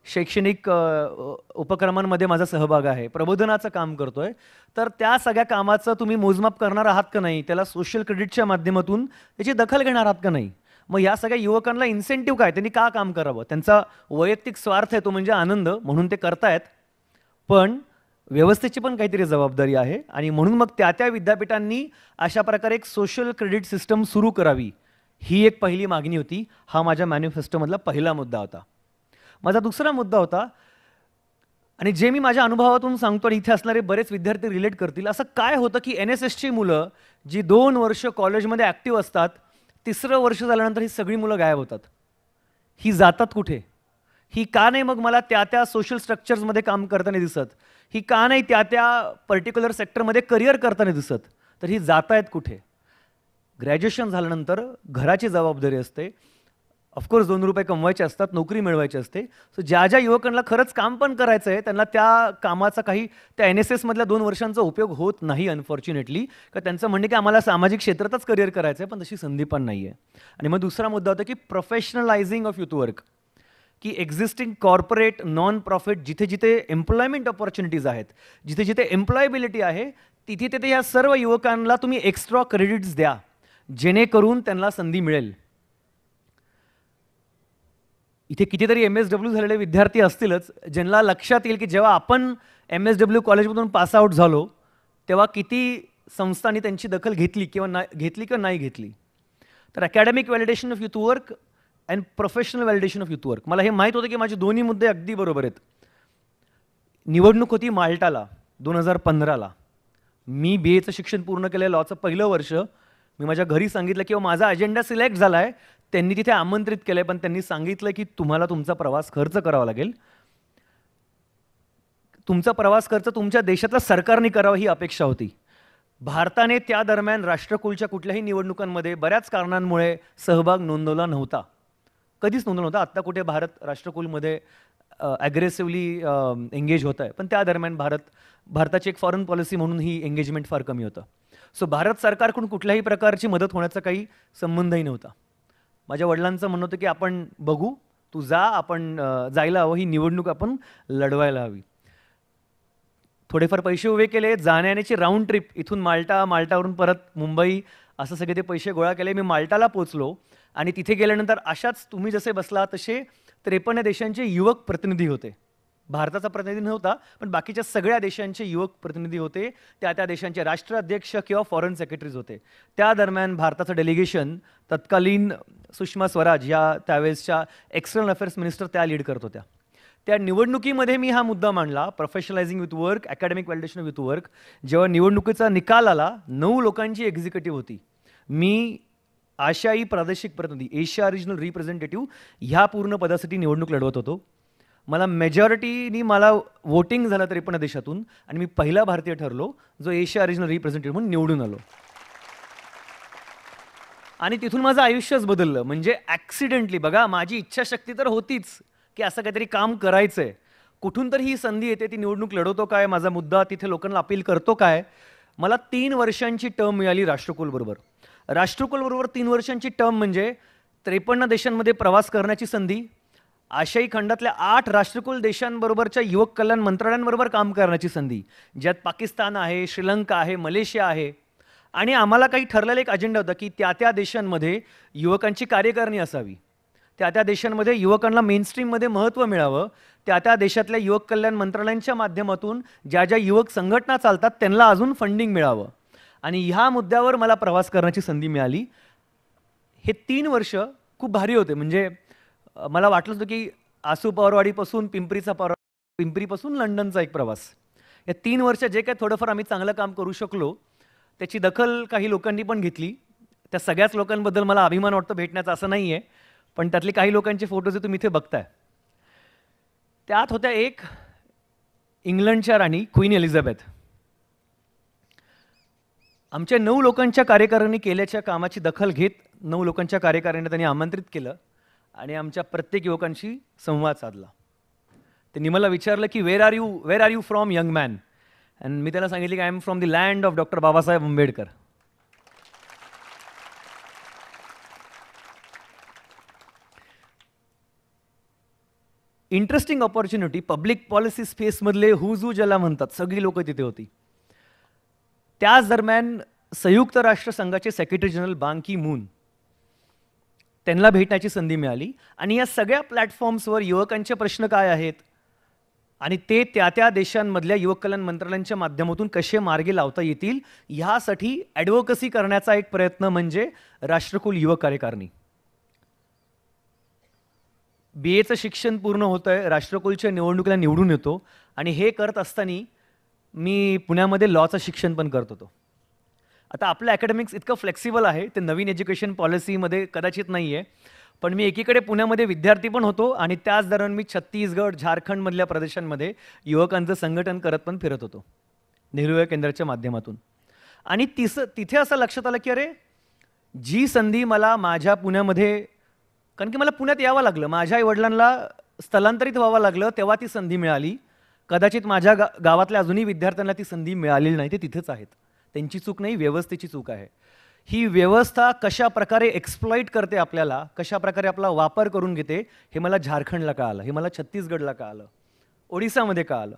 शैक्षणिक उपक्रमांमध्ये माझा सहभाग आहे, प्रबोधनाचं काम करतोय, तर त्या सगळ्या कामाचं तुम्ही मोजमाप करणार आहात का नाही, त्याला सोशल क्रेडिटच्या माध्यमातून त्याची दखल घेणार आहात का नाही. मग या सगळ्या युवकांना इन्सेंटिव्ह काय, त्यांनी का काम करावं. त्यांचा वैयक्तिक स्वार्थ आहे तो म्हणजे आनंद, म्हणून ते करतायत, पण व्यवस्थेची पण काहीतरी जबाबदारी आहे. आणि म्हणून मग त्या विद्यापीठांनी अशा प्रकारे एक सोशल क्रेडिट सिस्टम सुरू करावी, ही एक पहिली मागणी होती. हा माझ्या मॅनिफेस्टोमधला पहिला मुद्दा होता. माझा दुसरा मुद्दा होता, आणि जे मी माझ्या अनुभवातून सांगतो आणि इथे असणारे बरेच विद्यार्थी रिलेट करतील, असं काय होतं की NSSची मुलं जी 2 वर्ष कॉलेजमध्ये ॲक्टिव्ह असतात, 3रं वर्ष झाल्यानंतर ही सगळी मुलं गायब होतात. ही जातात कुठे? ही का नाही मग मला त्या सोशल स्ट्रक्चर्समध्ये काम करताना दिसत? ही का नाही त्या पर्टिक्युलर सेक्टरमध्ये करिअर करताना दिसत? तर ही जात आहेत कुठे? ग्रॅज्युएशन झाल्यानंतर घराची जबाबदारी असते, ऑफकोर्स 2 रुपये कमवायचे असतात, नोकरी मिळवायची असते. सो ज्या ज्या युवकांना खरंच काम पण करायचं आहे त्यांना त्या कामाचा काही त्या NSS मधल्या 2 वर्षांचा उपयोग होत नाही अनफॉर्च्युनेटली, का त्यांचं म्हणणे की आम्हाला सामाजिक क्षेत्रातच करिअर करायचं आहे, पण तशी संधी पण नाही आहे. आणि मग दुसरा मुद्दा होता की प्रोफेशनलायझिंग ऑफ यूथ वर्क, की एक्झिस्टिंग कॉर्पोरेट नॉन प्रॉफिट जिथे जिथे एम्प्लॉयमेंट ऑपॉर्च्युनिटीज आहेत, जिथे जिथे एम्प्लॉयबिलिटी आहे, तिथे तिथे या सर्व युवकांना तुम्ही एक्स्ट्रा क्रेडिट्स द्या, जेणेकरून त्यांना संधी मिळेल. इथे कितीतरी MSW झालेले विद्यार्थी असतीलच ज्यांना लक्षात येईल की जेव्हा आपण MSW कॉलेजमधून पासआउट झालो तेव्हा किती संस्थांनी त्यांची दखल घेतली किंवा नाही घेतली. तर academic validation of youth work and professional validation of youth work, मला हे माहीत होतं की माझे दोन्ही मुद्दे अगदी बरोबर आहेत. निवडणूक होती माल्टाला 2015ला. मी BAचं शिक्षण पूर्ण केलं, लॉचं पहिलं वर्ष. मी माझ्या घरी सांगितलं की माझा अजेंडा सिलेक्ट झाला आहे. त्यांनी तिथे आमंत्रित केलं, पण त्यांनी सांगितलं की तुम्हाला तुमचा प्रवास खर्च करावा लागेल. तुमचा प्रवास खर्च तुमच्या देशातल्या सरकारने करावा ही अपेक्षा होती. भारताने त्या दरम्यान राष्ट्रकुलच्या कुठल्याही निवडणुकांमध्ये बऱ्याच कारणांमुळे सहभाग नोंदवला नव्हता, कधीच नोंदवला नव्हता. आत्ता कुठे भारत राष्ट्रकुलमध्ये ॲग्रेसिव्हली एंगेज होत आहे, पण त्या दरम्यान भारताची एक फॉरेन पॉलिसी म्हणून ही एंगेजमेंट फार कमी होतं. सो भारत सरकारकडून कुठल्याही प्रकारची मदत होण्याचा काही संबंधही नव्हता. माझ्या वडिलांचं म्हणणं होतं की आपण बघू, तू जा, आपण जायला हवं, ही निवडणूक आपण लढवायला हवी. थोडेफार पैसे उभे केले, जाण्याची राऊंड ट्रिप इथून माल्टावरून परत मुंबई, असं सगळे ते पैसे गोळा केले. मी माल्टाला पोचलो आणि तिथे गेल्यानंतर अशाच तुम्ही जसे बसला तसे 53 देशांचे युवक प्रतिनिधी होते. भारताचा प्रतिनिधी नव्हता, पण बाकीच्या सगळ्या देशांचे युवक प्रतिनिधी होते. त्या देशांचे राष्ट्राध्यक्ष किंवा फॉरेन सेक्रेटरीज होते. त्या दरम्यान भारताचं डेलिगेशन तत्कालीन सुषमा स्वराज या त्यावेळेसच्या एक्सटर्नल अफेअर्स मिनिस्टर त्या लीड करत होत्या. त्या निवडणुकीमध्ये मी हा मुद्दा मांडला, professionalising with work, academic validation with work. जेव्हा निवडणुकीचा निकाल आला, 9 लोकांची एक्झिक्युटिव्ह होती. मी आशियाई प्रादेशिक प्रतिनिधी, एशिया रिजनल रिप्रेझेंटेटिव्ह ह्या पूर्ण पदासाठी निवडणूक लढवत होतो. मला मेजॉरिटीनी मला वोटिंग झालं 53 देशातून आणि मी पहिला भारतीय ठरलो जो एशिया रिजनल रिप्रेझेंटेटिव्ह म्हणून निवडून आलो. आणि तिथून माझं आयुष्यच बदललं. म्हणजे ॲक्सिडेंटली, बघा, माझी इच्छाशक्ती तर होतीच की असं काहीतरी काम करायचं आहे. कुठून तरी ही संधी येते, ती निवडणूक लढवतो काय, माझा मुद्दा तिथे लोकांना अपील करतो काय. मला 3 वर्षांची टर्म मिळाली राष्ट्रकुलबरोबर. 3 वर्षांची टर्म म्हणजे 53 देशांमध्ये प्रवास करण्याची संधी, आशियाई खंडातल्या 8 राष्ट्रकुल देशांबरोबरच्या युवक कल्याण मंत्रालयांबरोबर काम करण्याची संधी, ज्यात पाकिस्तान आहे, श्रीलंका आहे, मलेशिया आहे. आणि आम्हाला काही ठरलेलं एक अजेंडा होता की त्या देशांमध्ये युवकांची कार्यकारिणी असावी, त्या देशांमध्ये युवकांना मेनस्ट्रीममध्ये महत्त्व मिळावं, त्या देशातल्या युवक कल्याण मंत्रालयांच्या माध्यमातून ज्या युवक संघटना चालतात त्यांना अजून फंडिंग मिळावं. आणि ह्या मुद्द्यावर मला प्रवास करण्याची संधी मिळाली. हे 3 वर्ष खूप भारी होते. म्हणजे मला वाटलं होतं की आसू पवारवाडीपासून पिंपरीपासून लंडनचा एक प्रवास. या 3 वर्ष जे काही थोडंफार आम्ही चांगलं काम करू शकलो त्याची दखल काही लोकांनी पण घेतली. त्या सगळ्याच लोकांबद्दल मला अभिमान वाटतो भेटण्याचा, असं नाही आहे, पण त्यातले काही लोकांचे फोटोज तुम्ही इथे बघताय. त्यात होत्या एक इंग्लंडच्या राणी क्वीन एलिझाबेथ. आमच्या 9 लोकांच्या कार्यकारिणी केल्याच्या कामाची दखल घेत 9 लोकांच्या कार्यकारिणीने त्यांनी आमंत्रित केलं आणि आमच्या प्रत्येक युवकांशी संवाद साधला. त्यांनी मला विचारलं की where are you from young man. आणि मी त्याला सांगितलं की I am from the land of doctor Babasaheb Ambedkar. Interesting opportunity. Public policy स्पेसमधले हुजू ज्याला म्हणतात सगळी लोक तिथे होती. त्याच दरम्यान संयुक्त राष्ट्र संघाचे सेक्रेटरी जनरल बान की मून, त्यांना भेटण्याची संधी मिळाली. आणि या सगळ्या प्लॅटफॉर्म्सवर युवकांचे प्रश्न काय आहेत आणि ते त्या देशांमधल्या युवक कल्याण मंत्रालयांच्या माध्यमातून कसे मार्गी लावता येतील ह्यासाठी ॲडव्होकसी करण्याचा एक प्रयत्न म्हणजे राष्ट्रकुल युवक कार्यकारिणी. BAचं शिक्षण पूर्ण होतं आहे, राष्ट्रकुलच्या निवडणुकीला निवडून येतो आणि हे करत असताना मी पुण्यामध्ये लॉचं शिक्षण पण करत होतो. आता आपलं अकॅडमिक्स इतकं फ्लेक्सिबल आहे, ते नवीन एज्युकेशन पॉलिसीमध्ये कदाचित नाही आहे, पण मी एकीकडे पुण्यामध्ये विद्यार्थी पण होतो आणि त्याच दरम्यान मी छत्तीसगड, झारखंडमधल्या प्रदेशांमध्ये युवकांचं संघटन करत पण फिरत होतो नेहरू युवा केंद्राच्या माध्यमातून. आणि तिथे असं लक्षात आलं की अरे, जी संधी मला माझ्या पुण्यामध्ये, कारण की मला पुण्यात यावं लागलं, माझ्या आईवडिलांना स्थलांतरित व्हावं लागलं, तेव्हा ती संधी मिळाली. कदाचित माझ्या गावातल्या अजूनही विद्यार्थ्यांना ती संधी मिळालेली नाही, ते तिथेच आहेत. त्यांची चूक नाही, व्यवस्थेची चूक आहे. ही व्यवस्था कशा प्रकारे एक्सप्लॉइट करते आपल्याला, कशा प्रकारे आपला वापर करून घेते, हे मला झारखंडला कळालं, हे मला छत्तीसगडला कळालं, ओडिसामध्ये कळालं.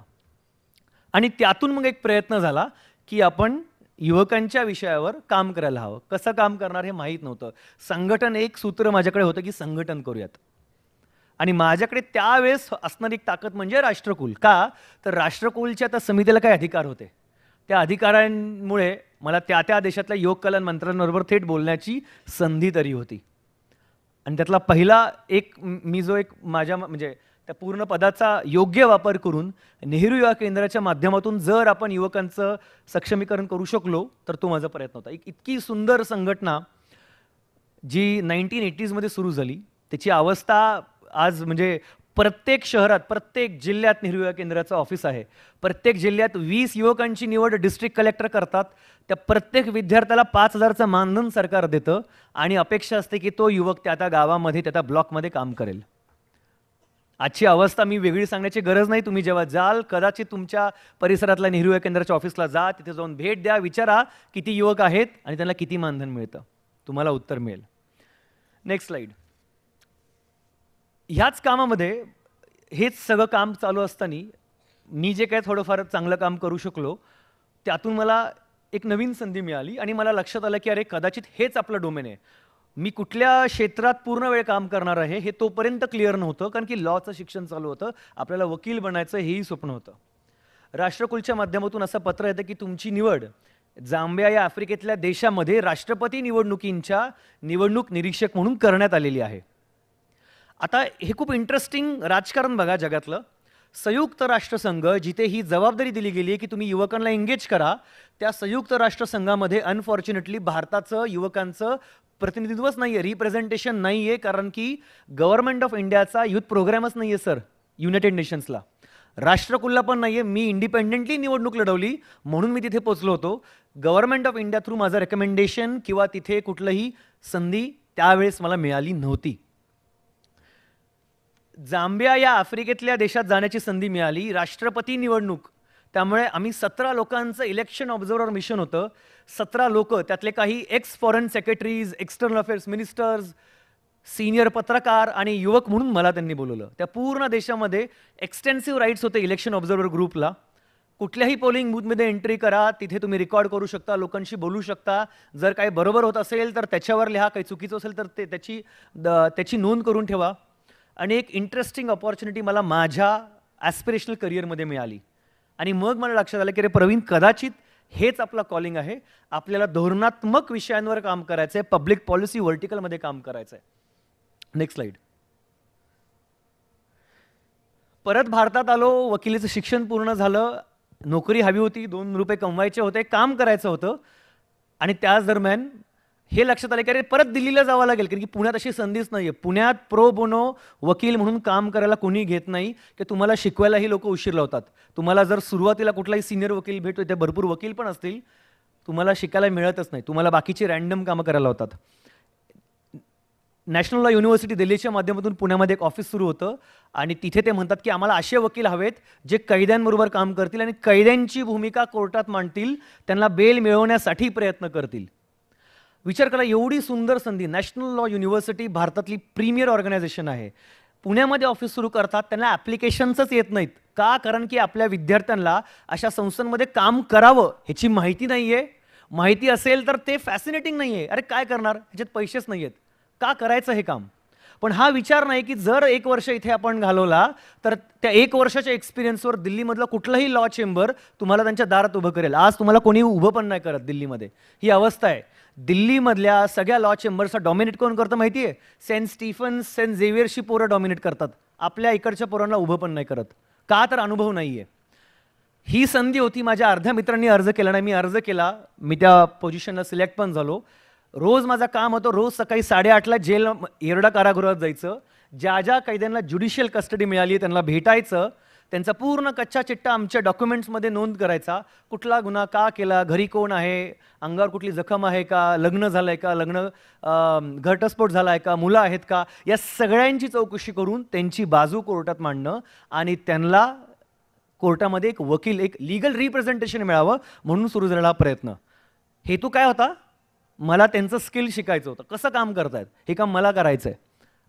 आणि त्यातून मग एक प्रयत्न झाला की आपण युवकांच्या विषयावर काम करायला हवं. कसं काम करणार हे माहीत नव्हतं. संघटन, एक सूत्र माझ्याकडे होतं की संघटन करूयात. आणि माझ्याकडे त्यावेळेस असणारी एक ताकद म्हणजे राष्ट्रकुल. का तर राष्ट्रकुलच्या त्या समितीला काही अधिकार होते. त्या अधिकारांमुळे मला त्या देशातल्या युवक कल्याण मंत्र्यांबरोबर थेट बोलण्याची संधी तरी होती. आणि त्यातला पहिला मी जो माझ्या म्हणजे त्या पूर्ण पदाचा योग्य वापर करून नेहरू युवा केंद्राच्या माध्यमातून जर आपण युवकांचं सक्षमीकरण करू शकलो तर तो माझा प्रयत्न होता. इतकी सुंदर संघटना जी 1980मध्ये सुरू झाली, त्याची अवस्था आज म्हणजे प्रत्येक शहरात, प्रत्येक जिल्ह्यात नेहरू युवा केंद्राचं ऑफिस आहे. प्रत्येक जिल्ह्यात 20 युवकांची निवड डिस्ट्रिक्ट कलेक्टर करतात. त्या प्रत्येक विद्यार्थ्याला 5,000चं मानधन सरकार देतं आणि अपेक्षा असते की तो युवक त्या गावामध्ये, त्या ब्लॉकमध्ये काम करेल. आजची अवस्था मी वेगळी सांगण्याची गरज नाही. तुम्ही जेव्हा जाल कदाचित तुमच्या परिसरातल्या नेहरू युवा केंद्राच्या ऑफिसला जा, तिथे जाऊन भेट द्या, विचारा किती युवक आहेत आणि त्यांना किती मानधन मिळतं, तुम्हाला उत्तर मिळेल. Next slide. ह्याच कामामध्ये हेच सगळं काम चालू असताना मी जे काय थोडंफार चांगलं काम करू शकलो त्यातून मला एक नवीन संधी मिळाली आणि मला लक्षात आलं की अरे कदाचित हेच आपलं डोमेन आहे. मी कुठल्या क्षेत्रात पूर्ण वेळ काम करणार आहे हे तोपर्यंत क्लिअर नव्हतं, कारण की लॉचं शिक्षण चालू होतं, आपल्याला वकील बनायचं हेही स्वप्न होतं. राष्ट्रकुलच्या माध्यमातून असं पत्र येतं की तुमची निवड जांबिया या आफ्रिकेतल्या देशामध्ये राष्ट्रपती निवडणुकींच्या निवडणूक निरीक्षक म्हणून करण्यात आलेली आहे. आता हे खूप इंटरेस्टिंग राजकारण बघा जगातलं. संयुक्त राष्ट्रसंघ जिथे ही जबाबदारी दिली गेली आहे की तुम्ही युवकांना एंगेज करा, त्या संयुक्त राष्ट्रसंघामध्ये अनफॉर्च्युनेटली भारताचं युवकांचं प्रतिनिधित्वच नाही आहे, रिप्रेझेंटेशन नाही आहे, कारण की गव्हर्नमेंट ऑफ इंडियाचा युथ प्रोग्रामच नाही आहे सर युनायटेड नेशन्सला. राष्ट्रकुलला पण नाही आहे. मी इंडिपेंडेंटली निवडणूक लढवली म्हणून मी तिथे पोचलो होतो. गव्हर्नमेंट ऑफ इंडिया थ्रू माझं रेकमेंडेशन किंवा तिथे कुठलंही संधी त्यावेळेस मला मिळाली नव्हती. जांबिया या आफ्रिकेतल्या देशात जाण्याची संधी मिळाली, राष्ट्रपती निवडणूक. त्यामुळे आम्ही 17 लोकांचं इलेक्शन ऑब्झर्वर मिशन होतं. 17 लोक, त्यातले काही x foreign secretaries, external affairs ministers, senior पत्रकार आणि युवक म्हणून मला त्यांनी बोलवलं. त्या पूर्ण देशामध्ये एक्सटेन्सिव्ह राईट्स होते इलेक्शन ऑब्झर्वर ग्रुपला. कुठल्याही पोलिंग बूथमध्ये एंट्री करा, तिथे तुम्ही रेकॉर्ड करू शकता, लोकांशी बोलू शकता. जर काही बरोबर होत असेल तर त्याच्यावर लिहा, काही चुकीचं असेल तर त्याची नोंद करून ठेवा. आणि एक इंटरेस्टिंग ऑपॉर्च्युनिटी मला माझ्या ॲस्पिरेशनल करिअरमध्ये मिळाली. आणि मग मला लक्षात आलं की रे प्रवीण, कदाचित हेच आपलं कॉलिंग आहे. आपल्याला धोरणात्मक विषयांवर काम करायचं आहे, पब्लिक पॉलिसी व्हर्टिकलमध्ये काम करायचं आहे. Next slide. परत भारतात आलो, वकिलीचं शिक्षण पूर्ण झालं, नोकरी हवी होती, 2 रुपये कमवायचे होते, काम करायचं होतं. आणि त्याच दरम्यान हे लक्षात आलं की अरे परत दिल्लीला जावं लागेल, कारण की पुण्यात अशी संधीच नाही आहे. पुण्यात प्रो बोनो वकील म्हणून काम करायला कोणी घेत नाही, की तुम्हाला शिकवायलाही लोक उशीर लावतात. तुम्हाला जर सुरुवातीला कुठलाही सिनियर वकील भेटतो, ते भरपूर वकील पण असतील, तुम्हाला शिकायला मिळतच नाही, तुम्हाला बाकीची रँडम कामं करायला होतात. नॅशनल लॉ युनिव्हर्सिटी दिल्लीच्या माध्यमातून पुण्यामध्ये एक ऑफिस सुरू होतं आणि तिथे ते म्हणतात की आम्हाला असे वकील हवेत जे कैद्यांबरोबर काम करतील आणि कैद्यांची भूमिका कोर्टात मांडतील, त्यांना बेल मिळवण्यासाठी प्रयत्न करतील. विचार करा, एवढी सुंदर संधी. नॅशनल लॉ युनिव्हर्सिटी भारतातली प्रीमियर ऑर्गनायझेशन आहे, पुण्यामध्ये ऑफिस सुरू करतात, त्यांना ॲप्लिकेशन्सच येत नाहीत. का? कारण की आपल्या विद्यार्थ्यांना अशा संस्थांमध्ये काम करावं ह्याची माहिती नाही आहे. माहिती असेल तर ते फॅसिनेटिंग नाही आहे. अरे काय करणार, ह्याच्यात पैसेच नाही आहेत, का करायचं हे काम? पण हा विचार नाही की जर 1 वर्ष इथे आपण घालवला तर त्या 1 वर्षाच्या एक्सपिरियन्सवर दिल्लीमधलं कुठलंही लॉ चेंबर तुम्हाला त्यांच्या दारात उभं करेल. आज तुम्हाला कोणी उभं पण नाही करत दिल्लीमध्ये. ही अवस्था आहे. दिल्लीमधल्या सगळ्या लॉ चेंबर्सचा डॉमिनेट कोण करतं माहिती आहे? सेंट स्टीफन्स, सेंट झेवियरची पोरं डॉमिनेट करतात. आपल्या इकडच्या पोरांना उभं पण नाही करत. का? तर अनुभव नाही आहे. ही संधी होती. माझ्या अर्ध्या मित्रांनी अर्ज केला नाही, मी अर्ज केला. मी त्या पोझिशनला सिलेक्ट पण झालो. रोज माझं काम होतं, रोज सकाळी 8:30ला जेल येरडा कारागृहात जायचं. ज्या ज्या कैद्यांना ज्युडिशियल कस्टडी मिळाली त्यांना भेटायचं, त्यांचा पूर्ण कच्चा चिट्टा आमच्या डॉक्युमेंट्समध्ये नोंद करायचा. कुठला गुन्हा का केला, घरी कोण आहे, अंगावर कुठली जखम आहे का, लग्न झालं आहे का, घटस्फोट झाला आहे का, मुलं आहेत का, या सगळ्यांची चौकशी करून त्यांची बाजू कोर्टात मांडणं आणि त्यांना कोर्टामध्ये एक वकील, एक लीगल रिप्रेझेंटेशन मिळावं म्हणून सुरू झालेला प्रयत्न. हेतू काय होता? मला त्यांचं स्किल शिकायचं होतं, कसं काम करतायत हे काम मला करायचं आहे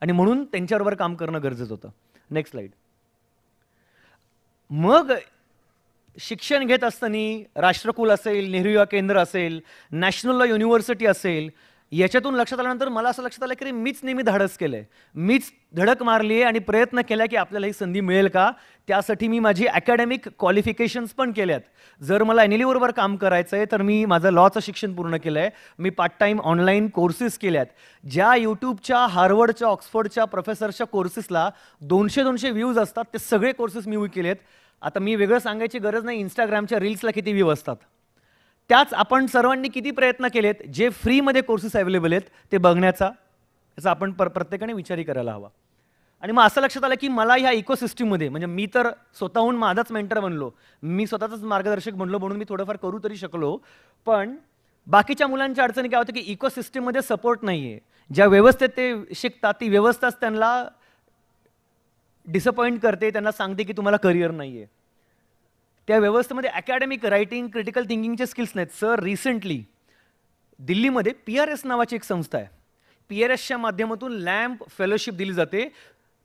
आणि म्हणून त्यांच्याबरोबर काम करणं गरजेचं होतं. Next slide. मग शिक्षण घेत असताना राष्ट्रकुल असेल, नेहरू युवा केंद्र असेल, नॅशनल लॉ युनिव्हर्सिटी असेल, याच्यातून लक्षात आल्यानंतर मला असं लक्षात आलं की मीच नेहमी धाडस केलंय, मीच धडक मारली आहे आणि प्रयत्न केला की आपल्याला ही संधी मिळेल का. त्यासाठी मी माझी अकॅडमिक क्वालिफिकेशन्स पण केल्यात. जर मला NLE बरोबर काम करायचं आहे तर मी माझं लॉचं शिक्षण पूर्ण केलं आहे. मी पार्ट टाईम ऑनलाईन कोर्सेस केल्यात. ज्या यूट्यूबच्या, हार्वर्डच्या, ऑक्सफोर्डच्या प्रोफेसरच्या कोर्सेसला 200-200 व्ह्यूज असतात, ते सगळे कोर्सेस मी केलेत. आता मी वेगळं सांगायची गरज नाही, इंस्टाग्रामच्या रील्सला किती व्ह्यू असतात. त्याच आपण सर्वांनी किती प्रयत्न केलेत जे फ्रीमध्ये कोर्सेस अवेलेबल आहेत ते बघण्याचा, याचा आपण प्रत्येकाने विचारही करायला हवा. आणि मग असं लक्षात आलं की मला ह्या इकोसिस्टीममध्ये, म्हणजे मी तर स्वतःहून माझाच मेंटर बनलो, मी स्वतःच मार्गदर्शक बनलो म्हणून मी थोडंफार करू तरी शकलो, पण बाकीच्या मुलांच्या अडचणी काय होतं की इकोसिस्टीममध्ये सपोर्ट नाही आहे. ज्या व्यवस्थेत ते शिकतात ती व्यवस्थाच त्यांना डिसअपॉइंट करते, त्यांना सांगते की तुम्हाला करिअर नाही आहे. त्या व्यवस्थेमध्ये अकॅडमिक रायटिंग, क्रिटिकल थिंकिंगचे स्किल्स नाहीत. सर, रिसेंटली दिल्लीमध्ये PRS नावाची एक संस्था आहे. PRSच्या माध्यमातून लॅम्प फेलोशिप दिली जाते.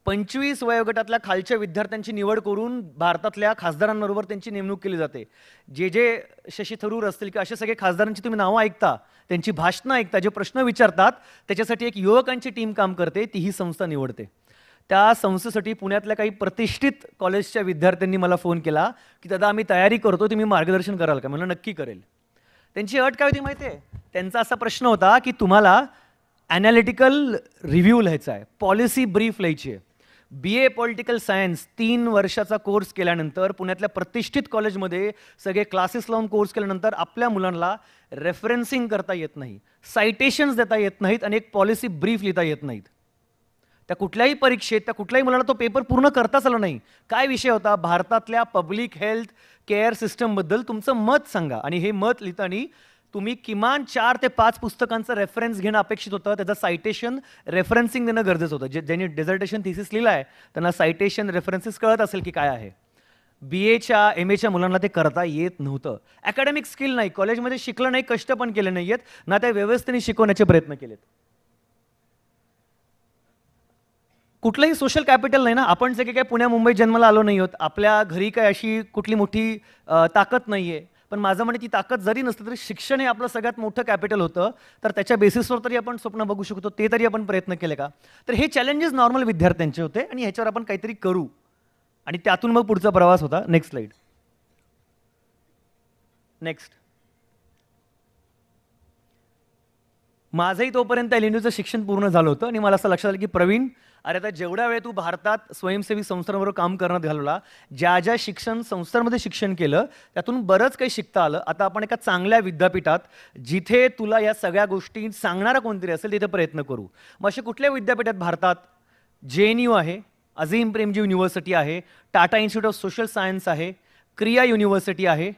25 वयोगटातल्या खालच्या विद्यार्थ्यांची निवड करून भारतातल्या खासदारांबरोबर त्यांची नेमणूक केली जाते. जे शशी थरूर असतील किंवा अशा सगळे खासदारांची तुम्ही नावं ऐकता, त्यांची भाषणं ऐकता, जे प्रश्न विचारतात, त्याच्यासाठी एक युवकांची टीम काम करते, ती ही संस्था निवडते. त्या संस्थेसाठी पुण्यातल्या काही प्रतिष्ठित कॉलेजच्या विद्यार्थ्यांनी मला फोन केला की दादा आम्ही तयारी करतो, तुम्ही मार्गदर्शन कराल का? म्हणलं नक्की करेल. त्यांची अट काय होती माहिती आहे? त्यांचा असा प्रश्न होता की तुम्हाला ॲनालिटिकल रिव्ह्यू लिहायचा आहे, पॉलिसी ब्रीफ लिहायची आहे. BA पॉलिटिकल सायन्स 3 वर्षाचा कोर्स केल्यानंतर पुण्यातल्या प्रतिष्ठित कॉलेजमध्ये सगळे क्लासेस लावून कोर्स केल्यानंतर आपल्या मुलांना रेफरन्सिंग करता येत नाही, सायटेशन्स देता येत नाहीत आणि एक पॉलिसी ब्रीफ लिहिता येत नाहीत. त्या कुठल्याही परीक्षेत त्या कुठल्याही मुलाला तो पेपर पूर्ण करताच आला नाही. काय विषय होता? भारतातल्या पब्लिक हेल्थ केअर सिस्टमबद्दल तुमचं मत सांगा. आणि हे मत लिहिताना तुम्ही किमान 4 ते 5 पुस्तकांचं रेफरन्स घेणं अपेक्षित होतं. त्याचं सायटेशन रेफरन्सिंग देणं गरजेचं होतं. ज्यांनी डेझर्टेशन थिसिस लिहिलं आहे त्यांना सायटेशन रेफरन्सेस कळत असेल की काय आहे. BAच्या MAच्या मुलांना ते करता येत नव्हतं. अकॅडमिक स्किल नाही, कॉलेजमध्ये शिकलं नाही, कष्ट पण केले नाही आहेत, ना त्या व्यवस्थेने शिकवण्याचे प्रयत्न केलेत. कुठलंही सोशल कॅपिटल नाही ना. आपण सगळे काय पुण्या मुंबईत जन्माला आलो नाही आहोत. आपल्या घरी काय अशी कुठली मोठी ताकद नाही आहे. पण माझं म्हणे ती ताकद जरी नसली तरी शिक्षण हे आपलं सगळ्यात मोठं कॅपिटल होतं. तर त्याच्या बेसिसवर तरी आपण स्वप्न बघू शकतो. ते तरी आपण प्रयत्न केले का? तर हे चॅलेंजेस नॉर्मल विद्यार्थ्यांचे होते आणि ह्याच्यावर आपण काहीतरी करू आणि त्यातून मग पुढचा प्रवास होता. Next slide. नेक्स्ट. माझंही तोपर्यंत LNUचं शिक्षण पूर्ण झालं होतं आणि मला असं लक्षात आलं की प्रवीण, अरे आता जेवढ्या वेळ तू भारतात स्वयंसेवी संस्थांबरोबर काम करण्यात घालवला, ज्या शिक्षण संस्थांमध्ये शिक्षण केलं त्यातून बरंच काही शिकता आलं. आता आपण एका चांगल्या विद्यापीठात जिथे तुला या सगळ्या गोष्टी सांगणारा कोणतरी असेल तिथे प्रयत्न करू. मग असे कुठल्या विद्यापीठात भारतात? JNU आहे, अझीम प्रेमजी युनिव्हर्सिटी आहे, Tata institute of social science आहे, क्रिया युनिव्हर्सिटी आहे.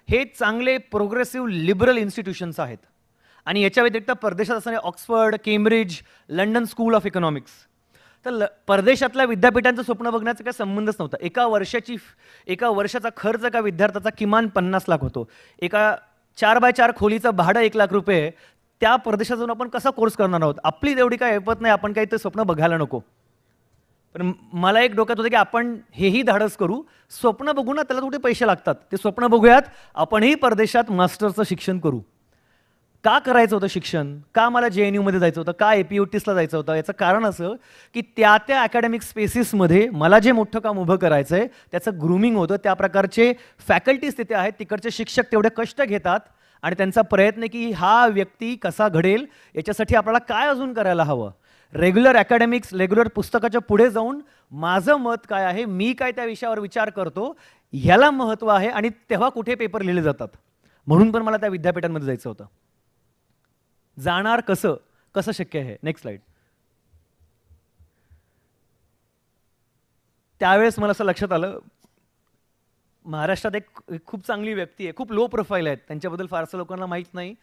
हे चांगले प्रोग्रेसिव्ह लिबरल इन्स्टिट्यूशन्स आहेत. आणि याच्या व्यतिरिक्त परदेशात असणारे Oxford, Cambridge, London school of economics. तर परदेशातल्या विद्यापीठांचं स्वप्न बघण्याचा काही संबंधच नव्हता. एका वर्षाचा खर्च एका विद्यार्थ्याचा किमान 50 लाख होतो. एका 4x4 खोलीचं भाडं 1 लाख रुपये. त्या परदेशात जाऊन आपण कसा कोर्स करणार आहोत? आपली तेवढी काय ऐपत नाही, आपण काही ते स्वप्न बघायला नको. पण मला एक डोक्यात होतं की आपण हेही धाडस करू, स्वप्न बघू ना, त्याला कुठे पैसे लागतात, ते स्वप्न बघूयात, आपणही परदेशात मास्टर्सचं शिक्षण करू. का करायचं होतं शिक्षण? का मला JNU मध्ये जायचं होतं? का APUTSला जायचं होतं? याचं कारण असं की त्या अकॅडमिक स्पेसिसमध्ये मला जे मोठं काम उभं करायचं आहे त्याचं ग्रूमिंग होतं. त्या प्रकारचे फॅकल्टीज तिथे आहेत, तिकडचे शिक्षक तेवढे कष्ट घेतात आणि त्यांचा प्रयत्न की हा व्यक्ती कसा घडेल याच्यासाठी आपल्याला काय अजून करायला हवं. रेग्युलर अकॅडमिक्स, रेग्युलर पुस्तकाच्या पुढे जाऊन माझं मत काय आहे, मी काय त्या विषयावर विचार करतो, ह्याला महत्त्व आहे. आणि तेव्हा कुठे पेपर लिहिले जातात. म्हणून पण मला त्या विद्यापीठांमध्ये जायचं होतं. जाणार कसं शक्य आहे? Next slide. त्यावेळेस मला असं लक्षात आलं, महाराष्ट्रात एक खूप चांगली व्यक्ती आहे, खूप लो प्रोफाईल आहेत, त्यांच्याबद्दल फारसं लोकांना माहीत नाही.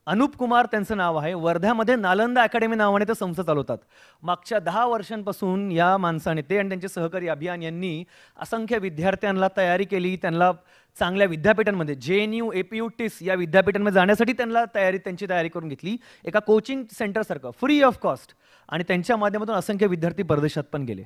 अनूप कुमार त्यांचं नाव आहे. वर्ध्यामध्ये नालंदा अकॅडमी नावाने ते संस्था चालवतात. मागच्या 10 वर्षांपासून या माणसाने, ते आणि त्यांचे सहकारी अभियान यांनी असंख्य विद्यार्थ्यांना तयारी केली. त्यांना चांगल्या विद्यापीठांमध्ये JNU, APUTS या विद्यापीठांमध्ये जाण्यासाठी त्यांची तयारी करून घेतली. एका कोचिंग सेंटरसारखं फ्री ऑफ कॉस्ट. आणि त्यांच्या माध्यमातून असंख्य विद्यार्थी परदेशात पण गेले.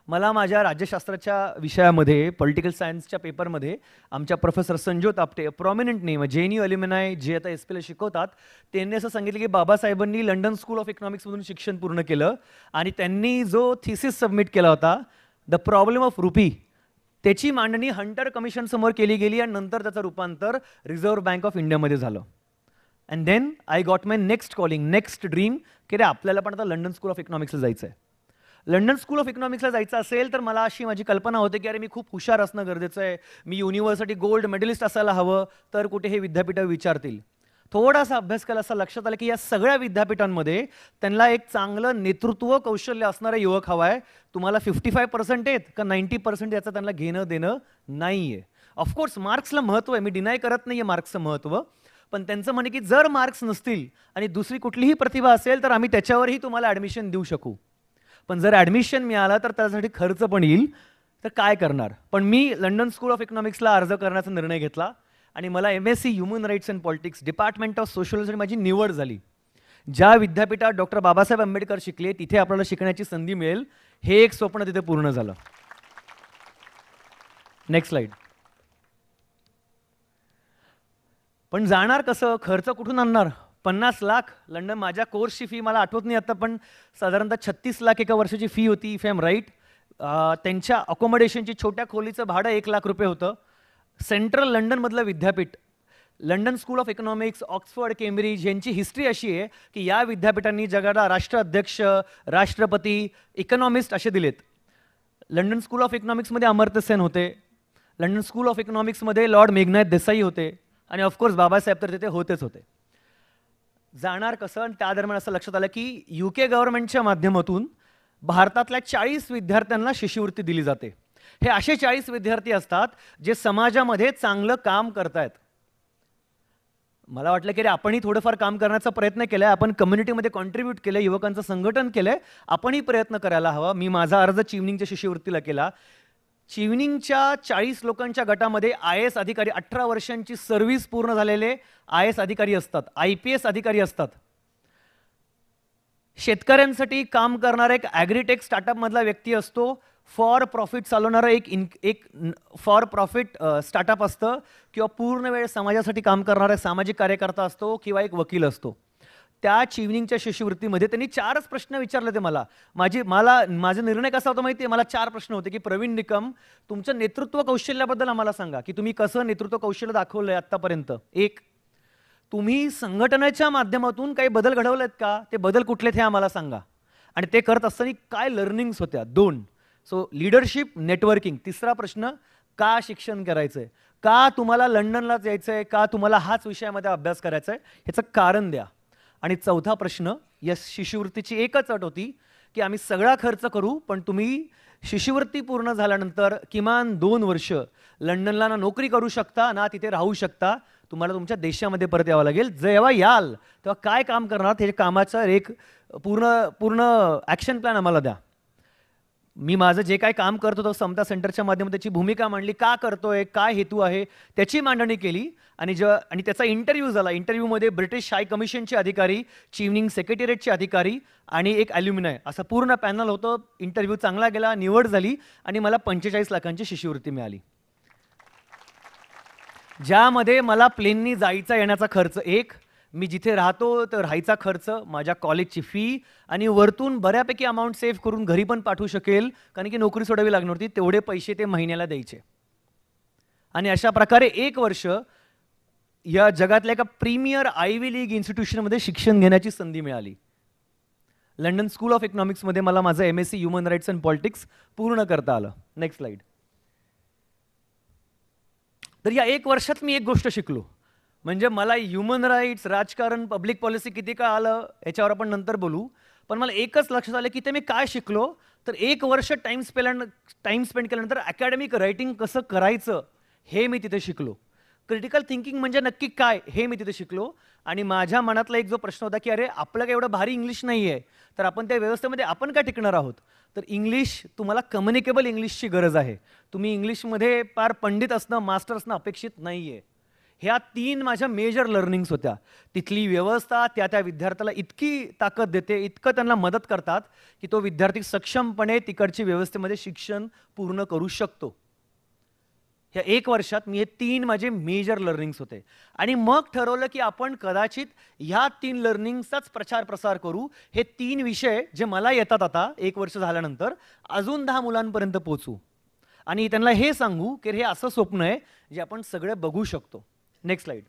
मला माझ्या राज्यशास्त्राच्या विषयामध्ये, पॉलिटिकल सायन्सच्या पेपरमध्ये आमच्या professor Sanjyot Apte, prominent name, JNU अल्युमिनाय जे आता SPला शिकवतात, त्यांनी असं सांगितलं की बाबासाहेबांनी लंडन स्कूल ऑफ इकॉनॉमिक्समधून शिक्षण पूर्ण केलं आणि त्यांनी जो थिसिस सबमिट केला होता, द प्रॉब्लेम ऑफ रुपी, त्याची मांडणी हंटर कमिशन समोर केली गेली आणि नंतर त्याचं रूपांतर रिझर्व्ह बँक ऑफ इंडियामध्ये झालं. And then I got my next calling, next dream, की रे आपल्याला पण आता लंडन स्कूल ऑफ इकॉनॉमिक्सला जायचं आहे. लंडन स्कूल ऑफ इकॉनॉमिक्सला जायचं असेल तर मला अशी माझी कल्पना होती की अरे मी खूप हुशार असणं गरजेचं आहे, मी युनिव्हर्सिटी गोल्ड मेडलिस्ट असायला हवं, तर कुठे हे विद्यापीठ विचारतील. थोडासा अभ्यास केला असं लक्षात आलं की या सगळ्या विद्यापीठांमध्ये त्यांना एक चांगलं नेतृत्व कौशल्य असणारा युवक हवा आहे. तुम्हाला 55% आहेत का 90% याचं त्यांना घेणं देणं नाही आहे. ऑफकोर्स मार्क्सला महत्त्व आहे, मी डिनाय करत नाही आहे मार्क्सचं महत्त्व, पण त्यांचं म्हणे की जर मार्क्स नसतील आणि दुसरी कुठलीही प्रतिभा असेल तर आम्ही त्याच्यावरही तुम्हाला ॲडमिशन देऊ शकू. पण जर ॲडमिशन मिळालं तर त्यासाठी खर्च पण येईल, तर काय करणार? पण मी लंडन स्कूल ऑफ इकॉनॉमिक्सला अर्ज करण्याचा निर्णय घेतला आणि मला MSc human rights and politics department of सोशलसाठी माझी निवड झाली. ज्या विद्यापीठात डॉक्टर बाबासाहेब आंबेडकर शिकले तिथे आपल्याला शिकण्याची संधी मिळेल, हे एक स्वप्न तिथे पूर्ण झालं. Next slide. पण जाणार कसं? खर्च कुठून आणणार? 50 लाख लंडन. माझ्या कोर्सची फी मला आठवत नाही आता, पण साधारणतः 36 लाख एका वर्षाची फी होती, इफ आय एम राईट. त्यांच्या अकोमोडेशनची छोट्या खोलीचं भाडं 1 लाख रुपये होतं. सेंट्रल लंडनमधलं विद्यापीठ London school of economics, Oxford, Cambridge यांची हिस्ट्री अशी आहे की या विद्यापीठांनी जगाला राष्ट्राध्यक्ष, राष्ट्रपती, इकॉनॉमिस्ट असे दिलेत. लंडन स्कूल ऑफ इकॉनॉमिक्समध्ये अमर्त्य सेन होते, लंडन स्कूल ऑफ इकॉनॉमिक्समध्ये लॉर्ड मेघनाथ देसाई होते आणि ऑफकोर्स बाबासाहेब तर तिथे होतेच होते. जाणार कसं? आणि त्या दरम्यान असं लक्षात आलं की UK गव्हर्नमेंटच्या माध्यमातून भारतातल्या 40 विद्यार्थ्यांना शिष्यवृत्ती दिली जाते. हे असे 40 विद्यार्थी असतात जे समाजामध्ये चांगलं काम करतायत. मला वाटलं की आपणही थोडंफार काम करण्याचा प्रयत्न केलाय, आपण कम्युनिटीमध्ये कॉन्ट्रीब्यूट केलंय, युवकांचं संघटन केलंय, आपणही प्रयत्न करायला हवा. मी माझा अर्ज चिवनिंगच्या शिष्यवृत्तीला केला. चिवनिंगच्या 40 लोकांच्या गटामध्ये IAS अधिकारी, 18 वर्षांची सर्व्हिस पूर्ण झालेले IAS अधिकारी असतात, IPS अधिकारी असतात. शेतकऱ्यांसाठी काम करणारा एक ॲग्रीटेक स्टार्टअपमधला व्यक्ती असतो, फॉर प्रॉफिट चालवणारं एक फॉर प्रॉफिट स्टार्टअप असतं, किंवा पूर्ण वेळ समाजासाठी काम करणारा सामाजिक कार्यकर्ता असतो, किंवा एक वकील असतो. त्या चिवनिंगच्या शिष्यवृत्तीमध्ये त्यांनी 4च प्रश्न विचारले ते मला. माझा निर्णय कसा होता माहिती आहे? मला 4 प्रश्न होते की प्रवीण निकम, तुमचं नेतृत्व कौशल्याबद्दल आम्हाला सांगा की तुम्ही कसं नेतृत्व कौशल्य दाखवलंय आत्तापर्यंत. 1, तुम्ही संघटनेच्या माध्यमातून काही बदल घडवलेत का? ते बदल कुठले ते आम्हाला सांगा. आणि ते करत असताना काय लर्निंग्स होत्या? 2, सो लीडरशिप, नेटवर्किंग. 3रा प्रश्न, का शिक्षण करायचंय? का तुम्हाला लंडनला जायचंय? का तुम्हाला हाच विषयामध्ये अभ्यास करायचा आहे? ह्याचं कारण द्या. आणि 4था प्रश्न, या शिष्यवृत्तीची एकच अट होती की आम्ही सगळा खर्च करू, पण तुम्ही शिष्यवृत्ती पूर्ण झाल्यानंतर किमान 2 वर्ष लंडनला ना नोकरी करू शकता ना तिथे राहू शकता. तुम्हाला तुमच्या देशामध्ये परत यावं लागेल. जेव्हा याल तेव्हा काय काम करणार ते कामाचं एक पूर्ण ॲक्शन प्लॅन आम्हाला द्या. मी माझं जे काही काम करत होतो समता सेंटरच्या माध्यमातून त्याची भूमिका मांडली, का करतोय, काय हेतू आहे त्याची मांडणी केली. आणि त्याचा इंटरव्ह्यू झाला. इंटरव्ह्यूमध्ये ब्रिटिश हाय कमिशनचे अधिकारी, चिवनिंग सेक्रेटरीचे अधिकारी आणि एक ॲल्युमिनाय असं पूर्ण पॅनल होतं. इंटरव्ह्यू चांगला गेला, निवड झाली आणि मला 45 लाखांची शिष्यवृत्ती मिळाली, ज्यामध्ये मला प्लेननी जायचा येण्याचा खर्च 1, मी जिथे राहतो तर राहायचा खर्च, माझ्या कॉलेजची फी आणि वरतून बऱ्यापैकी अमाऊंट सेव्ह करून घरी पण पाठवू शकेल, कारण की नोकरी सोडावी लागणार होती. तेवढे पैसे ते महिन्याला द्यायचे. आणि अशा प्रकारे 1 वर्ष या जगातल्या एका प्रीमियर आयव्ही लीग इन्स्टिट्यूशनमध्ये शिक्षण घेण्याची संधी मिळाली. लंडन स्कूल ऑफ इकॉनॉमिक्समध्ये मला माझं MSc human rights and politics पूर्ण करता आलं. Next slide. तर या 1 वर्षात मी एक गोष्ट शिकलो, म्हणजे मला ह्युमन राईट्स, राजकारण, पब्लिक पॉलिसी किती काय आलं याच्यावर आपण नंतर बोलू. पण मला एकच लक्षात आलं की ते मी काय शिकलो, तर 1 वर्ष टाइम स्पेंड केल्यानंतर अकॅडमिक रायटिंग कसं करायचं हे मी तिथे शिकलो. क्रिटिकल थिंकिंग म्हणजे नक्की काय हे मी तिथे शिकलो. आणि माझ्या मनातला एक जो प्रश्न होता की अरे आपलं काय एवढं भारी इंग्लिश नाही आहे, तर आपण त्या व्यवस्थेमध्ये आपण काय टिकणार आहोत. तर इंग्लिश, तुम्हाला कम्युनिकेबल इंग्लिशची गरज आहे. तुम्ही इंग्लिशमध्ये फार पंडित असणं, मास्टर असणं अपेक्षित नाही आहे. ह्या 3 माझ्या मेजर लर्निंग्स होत्या. तिथली व्यवस्था त्या विद्यार्थ्याला इतकी ताकद देते, इतकं त्यांना मदत करतात की तो विद्यार्थी सक्षमपणे तिकडची व्यवस्थेमध्ये शिक्षण पूर्ण करू शकतो. ह्या 1 वर्षात मी हे 3 माझे मेजर लर्निंग्स होते. आणि मग ठरवलं की आपण कदाचित ह्या 3 लर्निंग्सचाच प्रचार प्रसार करू. हे 3 विषय जे मला येतात आता 1 वर्ष झाल्यानंतर अजून 10 मुलांपर्यंत पोहोचू आणि त्यांना हे सांगू की हे असं स्वप्न आहे जे आपण सगळे बघू शकतो. Next slide.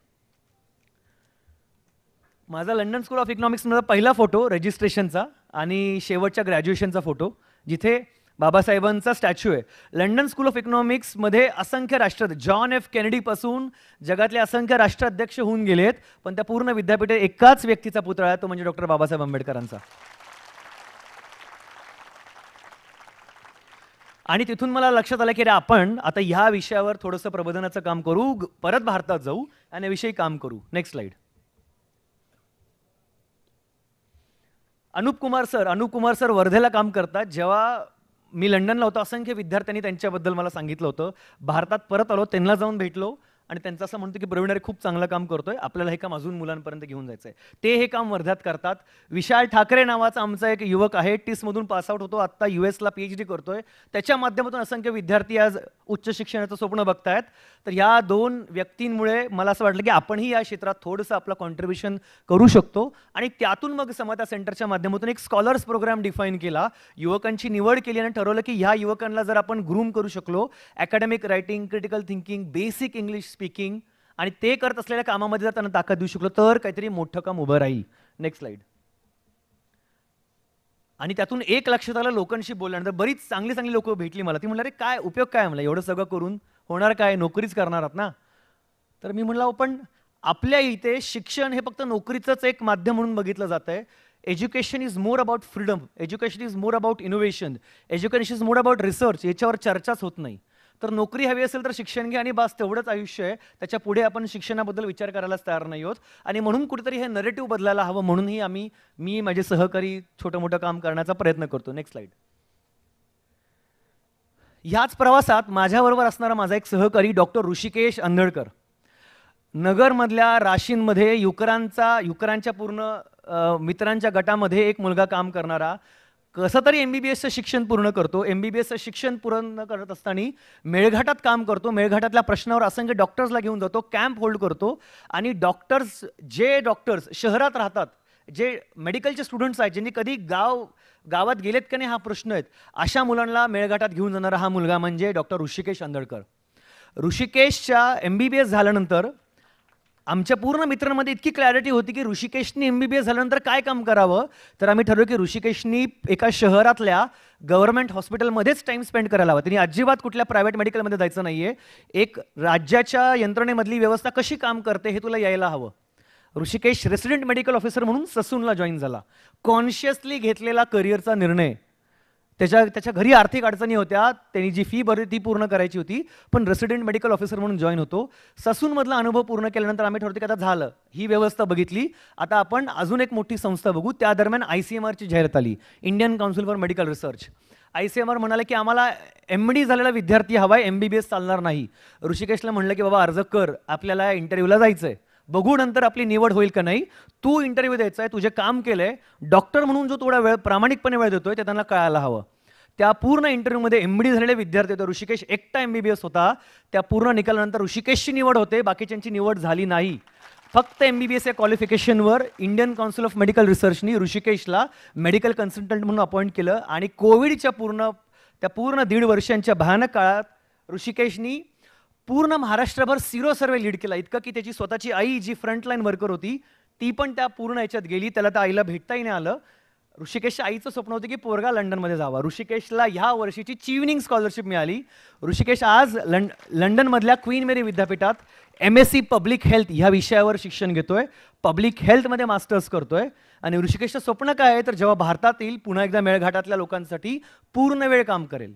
माझा लंडन स्कूल ऑफ इकॉनॉमिक्समधला पहिला फोटो रजिस्ट्रेशनचा आणि शेवटच्या ग्रॅज्युएशनचा फोटो, जिथे बाबासाहेबांचा स्टॅच्यू आहे. लंडन स्कूल ऑफ इकॉनॉमिक्समध्ये असंख्य राष्ट्राध्यक्ष, जॉन एफ केनेडी पासून जगातले असंख्य राष्ट्राध्यक्ष होऊन गेलेत, पण त्या पूर्ण विद्यापीठात एकाच व्यक्तीचा पुतळा आहे, तो म्हणजे डॉक्टर बाबासाहेब आंबेडकरांचा. आणि तिथून मला लक्षात आलं की रे आपण आता ह्या विषयावर थोडंसं प्रबोधनाचं काम करू, परत भारतात जाऊ आणि याविषयी काम करू. Next slide. Anup Kumar sir वर्धेला काम करतात. जेव्हा मी लंडनला होतो असंख्य विद्यार्थ्यांनी त्यांच्याबद्दल मला सांगितलं होतं. भारतात परत आलो, त्यांना जाऊन भेटलो आणि त्यांचं असं म्हणतो की प्रवीण अरे खूप चांगलं काम करतोय, आपल्याला हे काम अजून मुलांपर्यंत घेऊन जायचं आहे. ते हे काम वर्ध्यात करतात. विशाल ठाकरे नावाचा आमचा एक युवक आहे, टीसमधून पासआउट होतो, आत्ता US ला PhD करतोय. त्याच्या माध्यमातून असंख्य विद्यार्थी आज उच्च शिक्षणाचं स्वप्न बघतायत. तर या दोन व्यक्तींमुळे मला असं वाटलं की आपणही या क्षेत्रात थोडंसं आपलं कॉन्ट्रीब्युशन करू शकतो आणि त्यातून मग समता सेंटरच्या माध्यमातून एक स्कॉलर्स प्रोग्राम डिफाईन केला, युवकांची निवड केली आणि ठरवलं की ह्या युवकांना जर आपण ग्रूम करू शकलो, academic writing, critical thinking, basic English speaking आणि ते करत असलेल्या कामामध्ये जर त्यांना ताकद देऊ शकलो तर काहीतरी मोठं काम उभं राहील. Next slide. आणि त्यातून एक लक्षात आलं, लोकांशी बोलल्यानंतर बरीच चांगली चांगली लोक भेटली मला. ती म्हणलं अरे काय उपयोग काय, मला एवढं सगळं करून होणार काय, नोकरीच करणार आहात ना. तर मी म्हणलं पण आपल्या इथे शिक्षण हे फक्त नोकरीचंच एक माध्यम म्हणून बघितलं जात आहे. Education is more about freedom, education is more about innovation, education is more about research. याच्यावर चर्चाच होत नाही. तर नोकरी हवी असेल तर शिक्षण घ्या आणि बस तेवढंच आयुष्य आहे. त्याच्या पुढे आपण शिक्षणाबद्दल विचार करायलाच तयार नाही आहोत. आणि म्हणून कुठेतरी हे नरेटिव्ह बदलायला हवं, म्हणूनही मी माझे सहकारी छोटं मोठं काम करण्याचा प्रयत्न करतो. Next slide. ह्याच प्रवासात माझ्याबरोबर असणारा माझा एक सहकारी डॉक्टर ऋषिकेश अंधळकर, नगरमधल्या राशींमध्ये युकरांच्या पूर्ण मित्रांच्या गटामध्ये एक मुलगा काम करणारा, कसं तरी MBBSचं शिक्षण पूर्ण करतो. MBBSचं शिक्षण पूर्ण करत असताना मेळघाटात काम करतो. मेळघाटातल्या प्रश्नावर असंख्य डॉक्टर्सला घेऊन जातो, कॅम्प होल्ड करतो आणि जे डॉक्टर्स शहरात राहतात, जे मेडिकलचे स्टुडंट्स आहेत, ज्यांनी कधी गावात गेलेत का नाही हा प्रश्न आहेत, अशा मुलांना मेळघाटात घेऊन जाणारा हा मुलगा म्हणजे डॉक्टर ऋषिकेश अंधळकर. ऋषिकेशच्या MBBS झाल्यानंतर आमच्या पूर्ण मित्रांमध्ये इतकी क्लॅरिटी होती की ऋषिकेशनी MBBS झाल्यानंतर काय काम करावं. तर आम्ही ठरवलं की ऋषिकेशनी एका शहरातल्या गव्हर्नमेंट हॉस्पिटलमध्येच टाइम स्पेंड करायला हवा. त्यांनी अजिबात कुठल्या प्रायव्हेट मेडिकलमध्ये जायचं नाहीये. एक राज्याच्या यंत्रणेमधली व्यवस्था कशी काम करते हे तुला यायला हवं. ऋषिकेश रेसिडेंट मेडिकल ऑफिसर म्हणून ससूनला जॉईन झाला. कॉन्शियसली घेतलेला करिअरचा निर्णय. त्याच्या घरी आर्थिक अडचणी होत्या, त्यांनी जी फी भरली ती पूर्ण करायची होती, पण रेसिडेंट मेडिकल ऑफिसर म्हणून जॉईन होतो. ससूनमधला अनुभव पूर्ण केल्यानंतर आम्ही ठरवतो की आता झालं, ही व्यवस्था बघितली, आता आपण अजून एक मोठी संस्था बघू. त्या दरम्यान ICMRची जाहिरात आली, Indian council for medical research. ICMR म्हणाले की आम्हाला MD झालेला विद्यार्थी हवाय, MBBS चालणार नाही. ऋषिकेशला म्हणलं की बाबा अर्ज कर, आपल्याला इंटरव्ह्यूला जायचंय, बघू नंतर आपली निवड होईल का नाही. तू इंटरव्ह्यू द्यायचा आहे, तुझे काम केलंय, डॉक्टर म्हणून जो थोडा वेळ प्रामाणिकपणे वेळ देतोय ते त्यांना कळायला हवं. त्या पूर्ण इंटरव्ह्यूमध्ये MD झालेले विद्यार्थी होते. ऋषिकेश एकटा MBBS होता. त्या पूर्ण निकालानंतर ऋषिकेशची निवड होते, बाकीच्यांची निवड झाली नाही. फक्त MBBS या क्वालिफिकेशनवर इंडियन काउन्सिल ऑफ मेडिकल रिसर्चनी ऋषिकेशला मेडिकल कन्सल्टंट म्हणून अपॉइंट केलं. आणि कोविडच्या त्या पूर्ण 1.5 वर्षांच्या भयानक काळात ऋषिकेशनी पूर्ण महाराष्ट्रभर सिरो सर्वे लीड केला. इतकं की त्याची स्वतःची आई जी फ्रंटलाईन वर्कर होती ती पण त्या पूर्ण याच्यात गेली. त्याला त्या आईला भेटताही नाही आलं. ऋषिकेशच्या आईचं स्वप्न होतं की पोरगा लंडनमध्ये जावा. ऋषिकेशला ह्या वर्षीची चीवनिंग स्कॉलरशिप मिळाली. ऋषिकेश आज लंडनमधल्या क्वीन मेरी विद्यापीठात MSc पब्लिक हेल्थ ह्या विषयावर शिक्षण घेतोय. पब्लिक हेल्थमध्ये मास्टर्स करतोय. आणि ऋषिकेशचं स्वप्न काय आहे तर जेव्हा भारतात येईल पुन्हा एकदा मेळघाटातल्या लोकांसाठी पूर्ण वेळ काम करेल.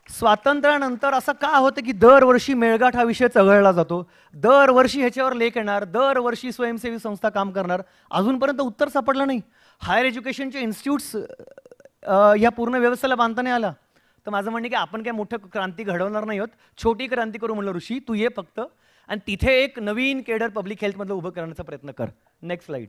स्वातंत्र्यानंतर असं का होतं की दरवर्षी मेळघाट हा विषय चघळला जातो, दरवर्षी ह्याच्यावर लेख येणार, दरवर्षी स्वयंसेवी संस्था काम करणार, अजूनपर्यंत उत्तर सापडलं नाही. हायर एज्युकेशनचे इन्स्टिट्यूट्स या पूर्ण व्यवस्थेला बांधता नाही आला. तर माझं म्हणणं की आपण काय मोठं क्रांती घडवणार नाही आहोत, छोटी क्रांती करू म्हणलं. ऋषी तू ये फक्त आणि तिथे एक नवीन केडर पब्लिक हेल्थमधलं उभं करण्याचा प्रयत्न कर. Next slide.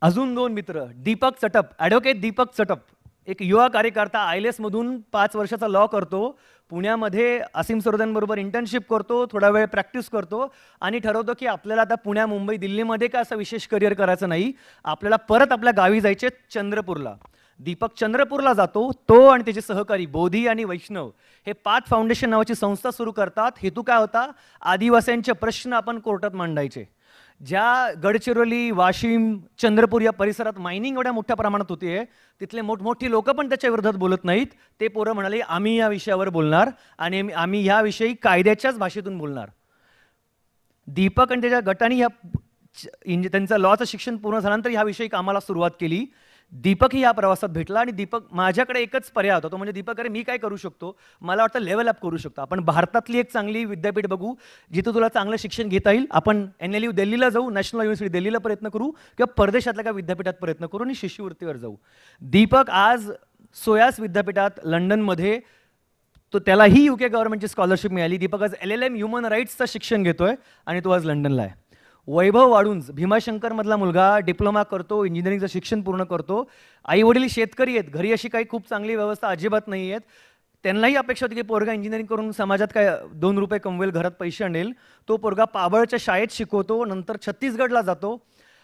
अजून 2 मित्र, दीपक चटप, ॲडव्होकेट दीपक चटप, एक युवा कार्यकर्ता, ILS मधून 5 वर्षाचा लॉ करतो, पुण्यामध्ये असीम सरोद्यांबरोबर इंटर्नशिप करतो, थोडा वेळ प्रॅक्टिस करतो आणि ठरवतो की आपल्याला आता पुण्या, मुंबई, दिल्लीमध्ये काय असं विशेष करिअर करायचं नाही, आपल्याला परत आपल्या गावी जायचे चंद्रपूरला. दीपक चंद्रपूरला जातो. तो आणि त्याचे सहकारी बोधी आणि वैष्णव हे पाथ फाउंडेशन नावाची संस्था सुरू करतात. हेतू काय होता, आदिवासींचे प्रश्न आपण कोर्टात मांडायचे. ज्या गडचिरोली, वाशिम, चंद्रपूर या परिसरात मायनिंग एवढ्या मोठ्या प्रमाणात होते, तिथले मोठमोठी लोक पण त्याच्या विरोधात बोलत नाहीत. ते पोरं म्हणाले आम्ही या विषयावर बोलणार आणि आम्ही याविषयी कायद्याच्याच भाषेतून बोलणार. दीपक आणि त्याच्या गटाने त्यांचं लॉचं शिक्षण पूर्ण झाल्यानंतर ह्याविषयी कामाला सुरुवात केली. दीपकही या प्रवासात भेटला आणि दीपक माझ्याकडे एकच पर्याय होता, तो म्हणजे दीपक अरे मी काय करू शकतो, मला वाटतं लेवल अप करू शकतो, आपण भारतातली एक चांगली विद्यापीठ बघू जिथे तुला चांगलं शिक्षण घेता येईल, आपण NLU दिल्लीला जाऊ, नॅशनल युनिव्हर्सिटी दिल्लीला प्रयत्न करू किंवा परदेशातल्या काय विद्यापीठात प्रयत्न करू आणि शिष्यवृत्तीवर जाऊ. दीपक आज सोयास विद्यापीठात लंडनमध्ये, तो त्यालाही UK गव्हर्नमेंटची स्कॉलरशिप मिळाली. दीपक आज LLM ह्युमन राईट्सचं शिक्षण घेतोय आणि तो आज लंडनला आहे. वैभव वाडुंज भीमाशंकरमधला मुलगा, डिप्लोमा करतो, इंजिनिअरिंगचं शिक्षण पूर्ण करतो, आई वडील शेतकरी आहेत, घरी अशी काही खूप चांगली व्यवस्था अजिबात नाही आहेत, त्यांनाही अपेक्षा होती की पोरगा इंजिनिअरिंग करून समाजात काय 2 रुपये कमवेल, घरात पैसे आणेल. तो पोरगा पाबळच्या शाळेत शिकवतो, नंतर छत्तीसगडला जातो,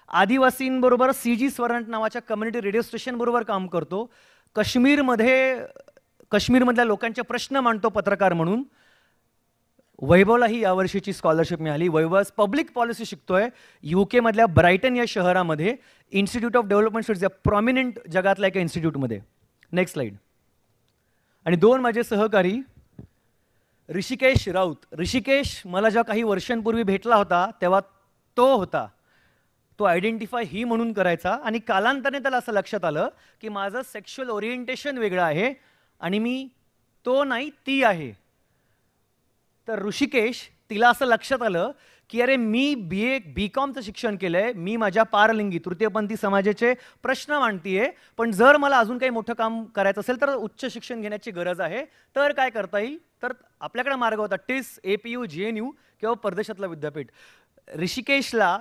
आदिवासींबरोबर CG स्वरांट नावाच्या कम्युनिटी रेडिओ स्टेशनबरोबर काम करतो, काश्मीरमधल्या लोकांचे प्रश्न मांडतो पत्रकार म्हणून. वैभवलाही यावर्षीची स्कॉलरशिप मिळाली. वैभव पब्लिक पॉलिसी शिकतोय UK मधल्या ब्रायटन या शहरामध्ये, इन्स्टिट्यूट ऑफ डेव्हलपमेंट स्टडीज या प्रॉमिनंट जगातल्या एका इन्स्टिट्यूटमध्ये. Next slide. आणि 2 माझे सहकारी, ऋषिकेश राऊत. ऋषिकेश मला जेव्हा काही वर्षांपूर्वी भेटला होता तेव्हा तो होता, तो आयडेंटिफाय ही म्हणून करायचा आणि कालांतराने त्याला असं लक्षात आलं की माझं सेक्शुअल ओरिएंटेशन वेगळं आहे आणि मी तो नाही ती आहे. तर ऋषिकेश, तिला असं लक्षात आलं की अरे मी BComचं शिक्षण केलंय, मी माझ्या पारलिंगी तृतीयपंथी समाजाचे प्रश्न मांडतीये, पण जर मला अजून काही मोठं काम करायचं असेल तर उच्च शिक्षण घेण्याची गरज आहे. तर काय करता येईल, तर आपल्याकडे मार्ग होता TISS, APU, GNU किंवा परदेशातलं विद्यापीठ. ऋषिकेशला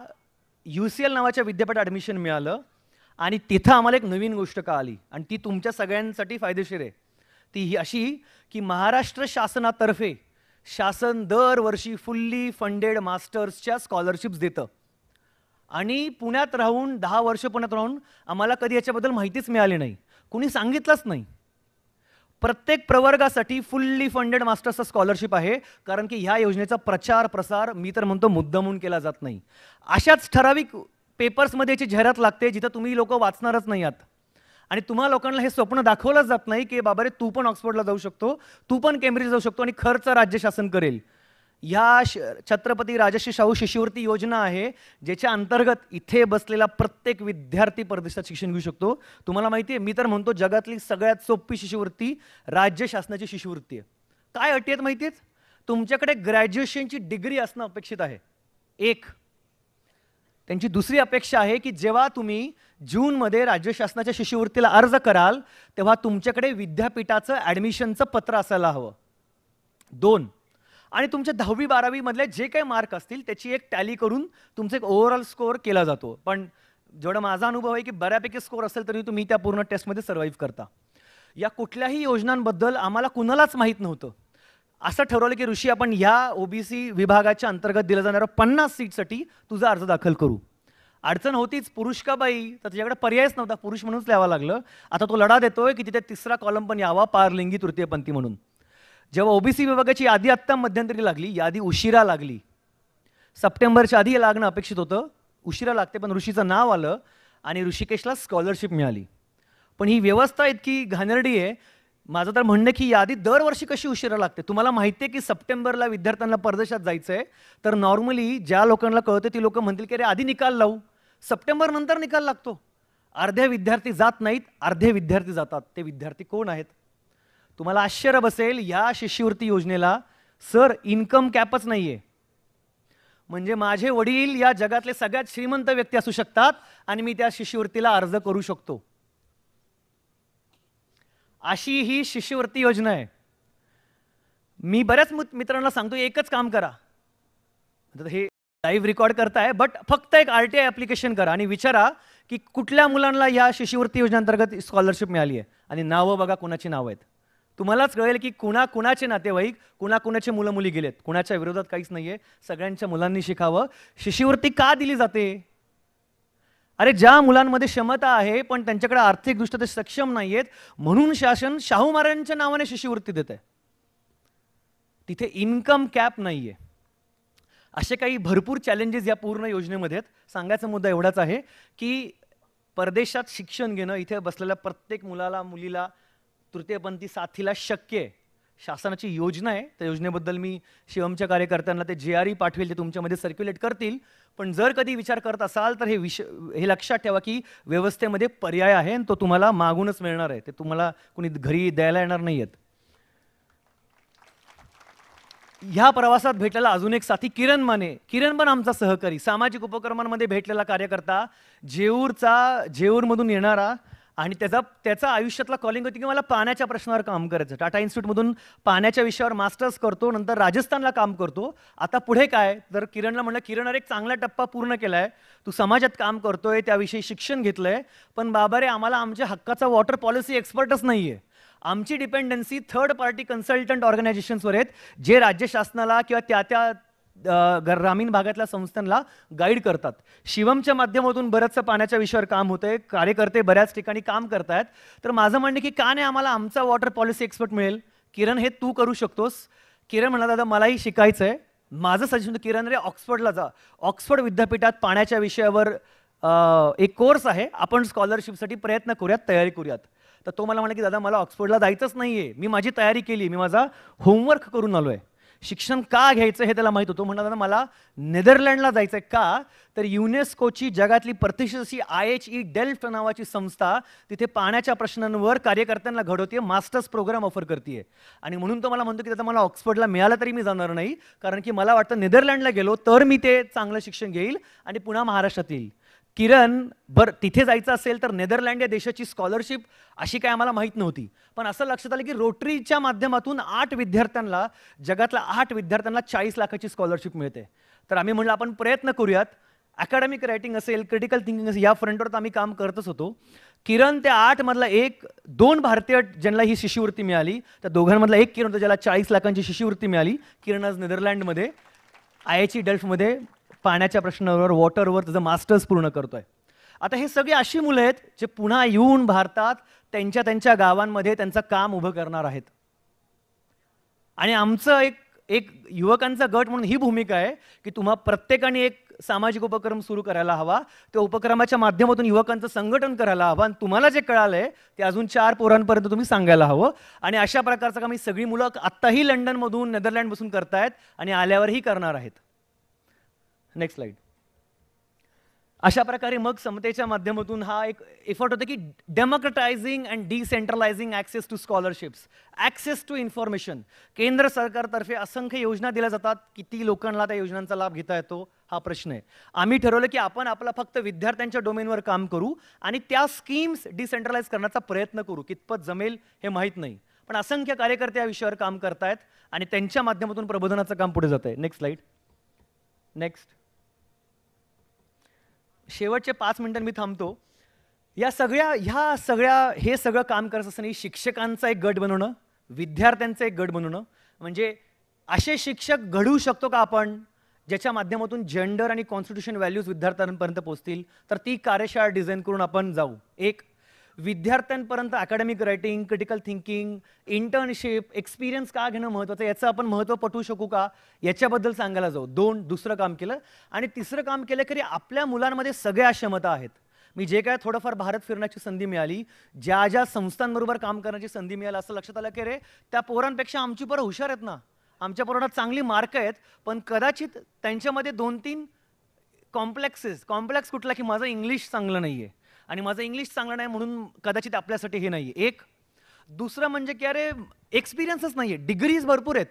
UCL नावाच्या विद्यापीठात ॲडमिशन मिळालं आणि तिथं आम्हाला एक नवीन गोष्ट कळाली आणि ती तुमच्या सगळ्यांसाठी फायदेशीर आहे. ती ही अशी की महाराष्ट्र शासनातर्फे शासन दरवर्षी फुल्ली फंडेड मास्टर्सच्या स्कॉलरशिप्स देतं आणि पुण्यात राहून 10 वर्ष पुण्यात राहून आम्हाला कधी याच्याबद्दल माहितीच मिळाली नाही, कुणी सांगितलंच नाही. प्रत्येक प्रवर्गासाठी फुल्ली फंडेड मास्टर्सचा स्कॉलरशिप आहे, कारण की ह्या योजनेचा प्रचार प्रसार मी तर म्हणतो मुद्दामून केला जात नाही. अशाच ठराविक पेपर्समध्ये याची जाहिरात लागते जिथं तुम्ही लोक वाचणारच नाही आहात आणि तुम्हा लोकांना हे स्वप्न दाखवलंच जात नाही की बाबा रे तू पण ऑक्सफोर्डला जाऊ शकतो, तू पण केम्ब्रिज जाऊ शकतो आणि खर्च राज्य शासन करेल. या छत्रपती राजर्षी शाहू शिष्यवृत्ती योजना आहे ज्याच्या अंतर्गत इथे बसलेला प्रत्येक विद्यार्थी परदेशात शिक्षण घेऊ शकतो. तुम्हाला माहिती आहे, मी तर म्हणतो जगातली सगळ्यात सोपी शिष्यवृत्ती राज्य शासनाची शिष्यवृत्ती आहे. काय अटी आहेत माहिती आहेत? तुमच्याकडे ग्रॅज्युएशनची डिग्री असणं अपेक्षित आहे एक. त्यांची दुसरी अपेक्षा आहे की जेव्हा तुम्ही जूनमध्ये राज्य शासनाच्या शिष्यवृत्तीला अर्ज कराल तेव्हा तुमच्याकडे विद्यापीठाचं ॲडमिशनचं पत्र असायला हवं. 2. आणि तुमच्या 10वी-12वी मधले जे काही मार्क असतील त्याची एक टॅली करून तुमचा एक ओव्हरऑल स्कोअर केला जातो. पण जेवढा माझा अनुभव आहे की बऱ्यापैकी स्कोअर असेल तरी तुम्ही त्या पूर्ण टेस्टमध्ये सर्व्हाइव्ह करता. या कुठल्याही योजनांबद्दल आम्हाला कुणालाच माहीत नव्हतं. असं ठरवलं की ऋषी आपण या OBC विभागाच्या अंतर्गत दिल्या जाणाऱ्या 50 सीटसाठी तुझा अर्ज दाखल करू. अडचण होतीच, पुरुष का बाई, तर तुझ्याकडे पर्यायच नव्हता, पुरुष म्हणूनच लिहावं लागलं. आता तो लढा देतोय की तिथे 3रा कॉलम पण यावा पारलिंगी तृतीयपंथी म्हणून. जेव्हा OBC विभागाची यादी आत्ता मध्यंतरी लागली, यादी उशिरा लागली, सप्टेंबरच्या आधी लागणं अपेक्षित होतं, उशिरा लागते, पण ऋषीचं नाव आलं आणि ऋषिकेशला स्कॉलरशिप मिळाली. पण ही व्यवस्था इतकी घाणेरडी आहे, माझं तर म्हणणं की यादी दरवर्षी कशी उशिरा लागते. तुम्हाला माहिती आहे की सप्टेंबरला विद्यार्थ्यांना परदेशात जायचं आहे, तर नॉर्मली ज्या लोकांना कळतं ती लोक म्हणतील की अरे आधी निकाल लावू, सप्टेंबर नंतर निकाल लागतो. अर्धे विद्यार्थी जात नाहीत, अर्धे विद्यार्थी जातात. ते विद्यार्थी कोण आहेत? तुम्हाला आश्चर्य बसेल, या शिष्यवृत्ती योजनेला सर इन्कम कॅपच नाहीये. म्हणजे माझे वडील या जगातले सगळ्यात श्रीमंत व्यक्ती असू शकतात आणि मी त्या शिष्यवृत्तीला अर्ज करू शकतो. अशी ही शिष्यवृत्ती योजना आहे. मी बऱ्याच मित्रांना सांगतो एकच काम करा, हे लाईव्ह रेकॉर्ड करताय, बट फक्त एक RTI ॲप्लिकेशन करा आणि विचारा की कुठल्या मुलांना या शिष्यवृत्ती योजनेअंतर्गत स्कॉलरशिप मिळाली आहे आणि नावं बघा कुणाची नावं आहेत. तुम्हालाच कळेल की कुणाचे नातेवाईक, कुणाचे मुलं मुली गेलेत. कुणाच्या विरोधात काहीच नाहीये, सगळ्यांच्या मुलांनी शिकावं. शिष्यवृत्ती का दिली जाते? अरे ज्या मुलांमध्ये क्षमता आहे पण त्यांच्याकडे आर्थिकदृष्ट्या ते सक्षम नाहीयेत म्हणून शासन शाहू महाराजांच्या नावाने शिष्यवृत्ती देत आहे. तिथे इन्कम कॅप नाहीये. असे काही भरपूर चॅलेंजेस या पूर्ण योजनेमध्ये आहेत. सांगायचा मुद्दा एवढाच आहे की परदेशात शिक्षण घेणं इथे बसलेल्या प्रत्येक मुलाला, मुलीला, तृतीयपंथी साथीला शक्य आहे. शासनाची योजना आहे, त्या योजनेबद्दल मी शिवमच्या कार्यकर्त्यांना ते JRE पाठवेल, ते तुमच्यामध्ये सर्क्युलेट करतील. पण जर कधी विचार करत असाल तर हे लक्षात ठेवा की व्यवस्थेमध्ये पर्याय आहे आणि तो तुम्हाला मागूनच मिळणार आहे, ते तुम्हाला कुणी घरी द्यायला येणार नाही आहेत. ह्या प्रवासात भेटलेला अजून एक साथी किरण माने. किरण पण आमचा सहकारी, सामाजिक उपक्रमांमध्ये भेटलेला कार्यकर्ता, जेऊरमधून येणारा, आणि त्याचा आयुष्यातला कॉलिंग होती की मला पाण्याच्या प्रश्नावर काम करायचं. टाटा इन्स्टिट्यूटमधून पाण्याच्या विषयावर मास्टर्स करतो, नंतर राजस्थानला काम करतो. आता पुढे काय, तर किरणला म्हणलं, किरण अरे एक चांगला टप्पा पूर्ण केलाय, तू समाजात काम करतोय, त्याविषयी शिक्षण घेतलंय, पण बाबा रे आम्हाला आमच्या हक्काचा वॉटर पॉलिसी एक्सपर्टच नाहीये. आमची डिपेंडन्सी थर्ड पार्टी कन्सल्टंट ऑर्गनायझेशन्सवर आहेत, जे राज्य शासनाला किंवा त्या ग्रामीण भागातल्या संस्थांना गाईड करतात. शिवमच्या माध्यमातून बऱ्याचसं पाण्याच्या विषयावर काम होतंय, कार्यकर्ते बऱ्याच ठिकाणी काम करतायत. तर माझं म्हणणं की का नाही आम्हाला आमचा वॉटर पॉलिसी एक्सपर्ट मिळेल, किरण हे तू करू शकतोस. किरण म्हणला, दादा मलाही शिकायचं आहे. माझं सजेशन होतं, किरण रे ऑक्सफर्डला जा, ऑक्सफर्ड विद्यापीठात पाण्याच्या विषयावर एक कोर्स आहे, आपण स्कॉलरशिपसाठी प्रयत्न करूयात, तयारी करूयात. तर तो मला म्हणला की दादा मला ऑक्सफर्डला जायचंच नाहीये, मी माझी तयारी केली, मी माझा होमवर्क करून आलोय. शिक्षण का घ्यायचं हे त्याला माहित होतं. म्हणलं दादा मला नेदरलँडला जायचंय. का, तर युनेस्कोची जगातली प्रतिष्ठित अशी IHE डेल्फ्ट नावाची संस्था तिथे पाण्याच्या प्रश्नांवर कार्यकर्त्यांना घडवते, मास्टर्स प्रोग्राम ऑफर करते. आणि म्हणून तो मला म्हणतो की दादा मला ऑक्सफर्डला मिळालं तरी मी जाणार नाही, कारण की मला वाटतं नेदरलँडला गेलो तर मी ते चांगलं शिक्षण घेईल आणि पुन्हा महाराष्ट्रात येईल. किरण तिथे जायचं असेल तर नेदरलँड या देशाची स्कॉलरशिप अशी काय आम्हाला माहीत नव्हती, पण असं लक्षात आलं की रोटरीच्या माध्यमातून 8 विद्यार्थ्यांना, जगातल्या 8 विद्यार्थ्यांना 40 लाखाची स्कॉलरशिप मिळते. तर आम्ही म्हणलं आपण प्रयत्न करूयात. अकॅडमिक रायटिंग असेल, क्रिटिकल थिंकिंग असेल, या फ्रंटवर तर आम्ही काम करतच होतो. किरण त्या 8 मधला 2 भारतीय ज्यांना ही शिष्यवृत्ती मिळाली, त्या दोघांमधला एक किरण होता ज्याला 40 लाखांची शिष्यवृत्ती मिळाली. किरण आज नेदरलँडमध्ये IHE डेल्फ्टमध्ये पाण्याच्या प्रश्नावर, वॉटरवर त्याचं मास्टर्स पूर्ण करतोय. आता हे सगळे अशी मुलं आहेत जे पुन्हा येऊन भारतात त्यांच्या गावांमध्ये त्यांचं काम उभं करणार आहेत. आणि आमचं एक युवकांचा गट म्हणून ही भूमिका आहे की तुम्हा प्रत्येकाने एक सामाजिक उपक्रम सुरू करायला हवा, त्या उपक्रमाच्या माध्यमातून युवकांचं संघटन करायला हवं, आणि तुम्हाला जे कळालंय ते अजून 4 पोरांपर्यंत तुम्ही सांगायला हवं. आणि अशा प्रकारचं काम ही सगळी मुलं आत्ताही लंडनमधून, नेदरलँड बसून करतायत आणि आल्यावरही करणार आहेत. Next slide. अशा प्रकारे मग समतेच्या माध्यमातून हा एक एफर्ट होता की democratising and decentralising access to scholarships, access to information. केंद्र सरकारतर्फे असंख्य योजना दिल्या जातात, किती लोकांना त्या योजनांचा लाभ घेता येतो हा प्रश्न आहे. आम्ही ठरवलं की आपण आपला फक्त विद्यार्थ्यांच्या डोमेनवर काम करू आणि त्या स्कीम्स डिसेंट्रलाइज करण्याचा प्रयत्न करू. कितपत जमेल हे माहीत नाही, पण असंख्य कार्यकर्ते या विषयावर काम करतायत आणि त्यांच्या माध्यमातून प्रबोधनाचं काम पुढे जात आहे. Next slide. नेक्स्ट. शेवटचे 5 मिनिटं मी थांबतो. हे सगळं काम करत असताना शिक्षकांचा एक गट बनवणं, विद्यार्थ्यांचा एक गट बनवणं, म्हणजे असे शिक्षक घडवू शकतो का आपण ज्याच्या माध्यमातून जेंडर आणि कॉन्स्टिट्यूशन व्हॅल्यूज विद्यार्थ्यांपर्यंत पोहोचतील. तर ती कार्यशाळा डिझाईन करून आपण जाऊ. एक, विद्यार्थ्यांपर्यंत academic writing, critical thinking, internship, experience का घेणं महत्त्वाचं, याचं आपण महत्त्व पटवू शकू का, याच्याबद्दल सांगायला जाऊ. 2, दुसरं काम केलं. आणि तिसरं काम केलं की आपल्या मुलांमध्ये सगळ्या क्षमता आहेत. मी जे काय थोडंफार भारत फिरण्याची संधी मिळाली, ज्या संस्थांबरोबर काम करण्याची संधी मिळाली, असं लक्षात आलं की रे त्या पोरांपेक्षा आमची पोरं हुशार आहेत ना, आमच्या पोरांना चांगली मार्क आहेत, पण कदाचित त्यांच्यामध्ये 2-3 कॉम्प्लेक्स कुठला की माझं इंग्लिश चांगलं नाही आहे, आणि माझं इंग्लिश चांगलं नाही म्हणून कदाचित आपल्यासाठी हे नाही आहे. एक. दुसरं म्हणजे की अरे एक्सपिरियन्सच नाही आहे, डिग्रीज भरपूर आहेत.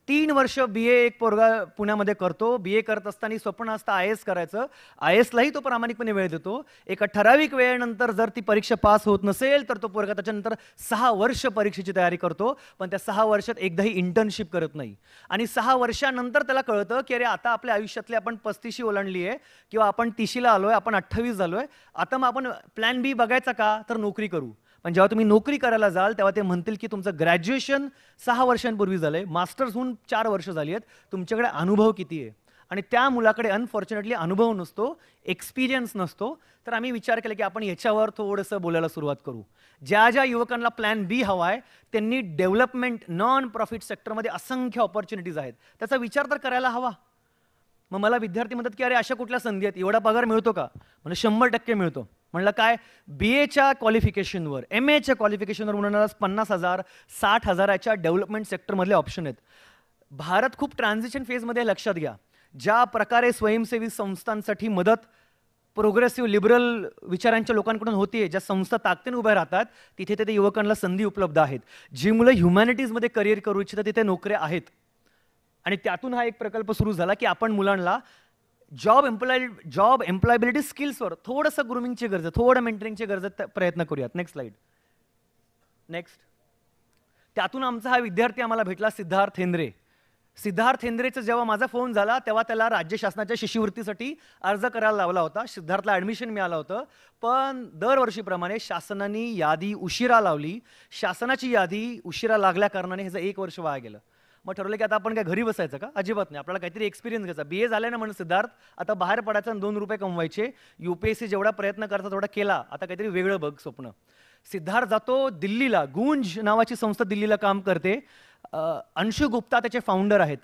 3 वर्ष BA एक पोरगा पुण्यामध्ये करतो, BA करत असताना स्वप्न असतं IAS करायचं, IASलाही तो प्रामाणिकपणे वेळ देतो. एका ठराविक वेळेनंतर जर ती परीक्षा पास होत नसेल तर तो पोरगा त्याच्यानंतर 6 वर्ष परीक्षेची तयारी करतो, पण त्या 6 वर्षात एकदाही इंटर्नशिप करत नाही. आणि 6 वर्षानंतर त्याला कळतं की अरे आता आपल्या आयुष्यातली आपण 35शी ओलांडली आहे, किंवा आपण 30ला आलोय, आपण 28 झालोय, आता मग आपण प्लॅन B बघायचा का, तर नोकरी करू. पण जेव्हा तुम्ही नोकरी करायला जाल तेव्हा ते म्हणतील की तुमचं ग्रॅज्युएशन 6 वर्षांपूर्वी झालंय, मास्टर्स होऊन 4 वर्ष झाली आहेत, तुमच्याकडे अनुभव किती आहे. आणि त्या मुलाकडे अनफॉर्च्युनेटली अनुभव नसतो, एक्सपिरियन्स नसतो. तर आम्ही विचार केला की आपण याच्यावर थोडंसं बोलायला सुरुवात करू. ज्या युवकांना प्लॅन B हवा आहे त्यांनी डेव्हलपमेंट, नॉन प्रॉफिट सेक्टरमध्ये असंख्य ऑपॉर्च्युनिटीज आहेत, त्याचा विचार तर करायला हवा. मग मला विद्यार्थी म्हणतात की अरे अशा कुठल्या संधी आहेत, एवढा पगार मिळतो का, म्हणजे 100% मिळतो. म्हणलं काय, BAच्या क्वालिफिकेशनवर, MAच्या क्वालिफिकेशनवर म्हणून 50,000 60,000च्या डेव्हलपमेंट सेक्टरमधले ऑप्शन आहेत. भारत खूप ट्रान्झिशन फेजमध्ये, लक्षात घ्या. ज्या प्रकारे स्वयंसेवी संस्थांसाठी मदत प्रोग्रेसिव्ह लिबरल विचारांच्या लोकांकडून होतीये, ज्या संस्था ताकदीने उभ्या राहतात, तिथे तिथे युवकांना संधी उपलब्ध आहेत. जी मुलं ह्युमॅनिटीजमध्ये करिअर करू इच्छितात तिथे नोकऱ्या आहेत. आणि त्यातून हा एक प्रकल्प सुरू झाला की आपण मुलांना जॉब एम्प्लॉयबिलिटी स्किल्सवर थोडंसं ग्रूमिंगची गरज, थोडं मेंटरिंगची गरज प्रयत्न करूयात. Next slide. नेक्स्ट. त्यातून आमचा हा विद्यार्थी आम्हाला भेटला, सिद्धार्थ हेंद्रे. सिद्धार्थ हेंद्रेचा जेव्हा माझा फोन झाला तेव्हा त्याला राज्य शासनाच्या शिष्यवृत्तीसाठी अर्ज करायला लावला होता. सिद्धार्थला ॲडमिशन मिळालं होतं, पण दरवर्षीप्रमाणे शासनाने यादी उशिरा लावली. शासनाची यादी उशिरा लागल्या कारणाने ह्याचं 1 वर्ष वाया गेलं. मग ठरवलं की आता आपण काय घरी बसायचं का? अजिबात नाही, आपल्याला काहीतरी एक्सपिरियन्स घ्यायचा. BA झालं ना म्हणून सिद्धार्थ, आता बाहेर पडायचं आणि 2 रुपये कमवायचे. UPSC जेवढा प्रयत्न करता तेवढा केला, आता काहीतरी वेगळं बघ स्वप्न. सिद्धार्थ जातो दिल्लीला. गुंज नावाची संस्था दिल्लीला काम करते. अंशु गुप्ता त्याचे फाउंडर आहेत.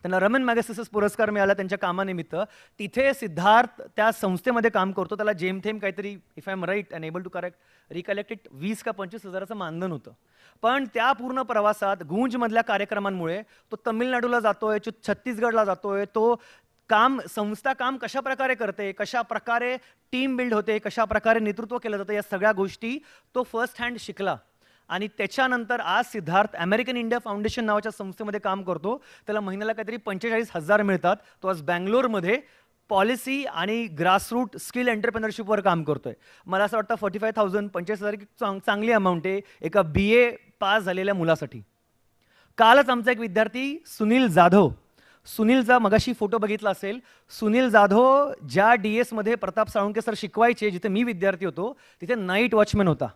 त्यांना रमन मॅगसेसेस पुरस्कार मिळाला त्यांच्या कामानिमित्त. तिथे सिद्धार्थ त्या संस्थेमध्ये काम करतो. त्याला जेमथेम काहीतरी, if I am right and able to recollect it, 20 का 25 हजाराचं मानधन होतं. पण त्या पूर्ण प्रवासात गुंजमधल्या कार्यक्रमांमुळे तो तमिळनाडूला जातोय, छत्तीसगडला जातोय. तो संस्था काम कशा प्रकारे करते, कशा प्रकारे टीम बिल्ड होते, कशा प्रकारे नेतृत्व केलं जातं, या सगळ्या गोष्टी तो फर्स्ट हँड शिकला. आणि त्याच्यानंतर आज सिद्धार्थ अमेरिकन इंडिया फाउंडेशन नावाच्या संस्थेमध्ये काम करतो. त्याला महिन्याला काहीतरी 45,000 मिळतात. तो आज बँगलोरमध्ये पॉलिसी आणि ग्रासरूट स्किल एंटरप्रेनरशिपवर काम करतोय. मला असं वाटतं 45,000 45,000 चांगली अमाऊंट आहे एका BA पास झालेल्या मुलासाठी. कालच आमचा एक विद्यार्थी सुनील जाधव, सुनीलचा मगाशी फोटो बघितला असेल. सुनील जाधव ज्या DS मध्ये प्रताप साळुंके सर शिकवायचे, जिथे मी विद्यार्थी होतो, तिथे नाईट वॉचमॅन होता.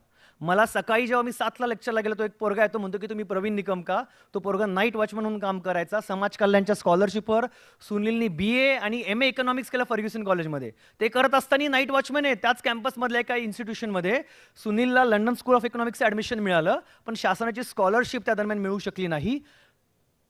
मला सकाळी जेव्हा मी 7ला लेक्चरला गेलो, तो एक पोरगा येतो, म्हणतो की तुम्ही प्रवीण निकम का? तो पोरगा नाईट वॉचमॅन म्हणून काम करायचा. समाज कल्याणच्या स्कॉलरशिपवर सुनीलनी BA आणि MA इकॉनॉमिक्स केलं फर्ग्युसन कॉलेजमध्ये. ते करत असताना नाईट वॉचमॅन आहे. त्याच कॅम्पसमधल्या एका इन्स्टिट्यूशनमध्ये सुनीलला लंडन स्कूल ऑफ इकॉनॉमिक्सचं ॲडमिशन मिळालं, पण शासनाची स्कॉलरशिप त्या दरम्यान मिळू शकली नाही.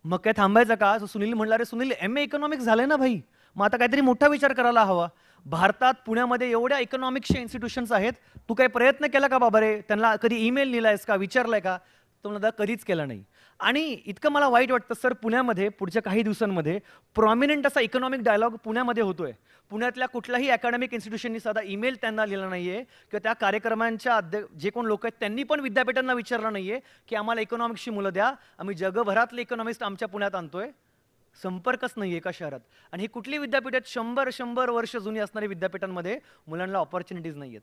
मग काय थांबायचं का? सुनील म्हणला, अरे सुनील, MA इकॉनॉमिक्स झालंय ना भाई, मग आता काहीतरी मोठा विचार करायला हवा. भारतात पुण्यामध्ये एवढ्या इकॉनॉमिक्सचे इन्स्टिट्यूशन्स आहेत, तू काही प्रयत्न केला का बाबा रे? त्यांना कधी ईमेल लिहिलायस का, विचारलाय का? तो म्हणला कधीच केला नाही. आणि इतकं मला वाईट वाटतं सर, पुण्यामध्ये पुढच्या काही दिवसांमध्ये प्रॉमिनंट असा इकॉनॉमिक डायलॉग पुण्यामध्ये होतोय. पुण्यातल्या कुठल्याही अकॅडमिक इन्स्टिट्यूशननी साधा ईमेल त्यांना लिहिला नाहीये, किंवा त्या कार्यक्रमांच्या जे कोण लोक आहेत त्यांनी पण विद्यापीठांना विचारलं नाहीये की आम्हाला इकॉनॉमिक्सची मुलं द्या, आम्ही जगभरातले इकॉनॉमिस्ट आमच्या पुण्यात आणतोय. संपर्कच नाही एका शहरात. आणि ही कुठली विद्यापीठ आहेत? 100 वर्ष जुनी असणारी विद्यापीठांमध्ये मुलांना ऑपॉर्च्युनिटीज नाही आहेत.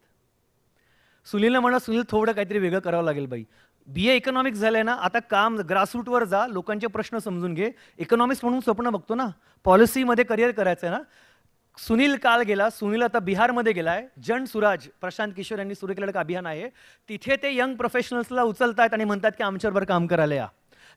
सुनीलने म्हणा, सुनील थोडं काहीतरी वेगळं करावं लागेल बाई. BA इकॉनॉमिक्स झालंय ना, आता काम ग्रासरूटवर जा, लोकांचे प्रश्न समजून घे. इकॉनॉमिक्स म्हणून स्वप्न बघतो ना, पॉलिसीमध्ये करिअर करायचं आहे ना. सुनील काल गेला. सुनील आता बिहारमध्ये गेलाय. जन सुराज, प्रशांत किशोर यांनी सुरू केलेलं अभियान आहे. तिथे ते यंग प्रोफेशनल्सला उचलतायत आणि म्हणतात की आमच्याबरोबर काम करायला या.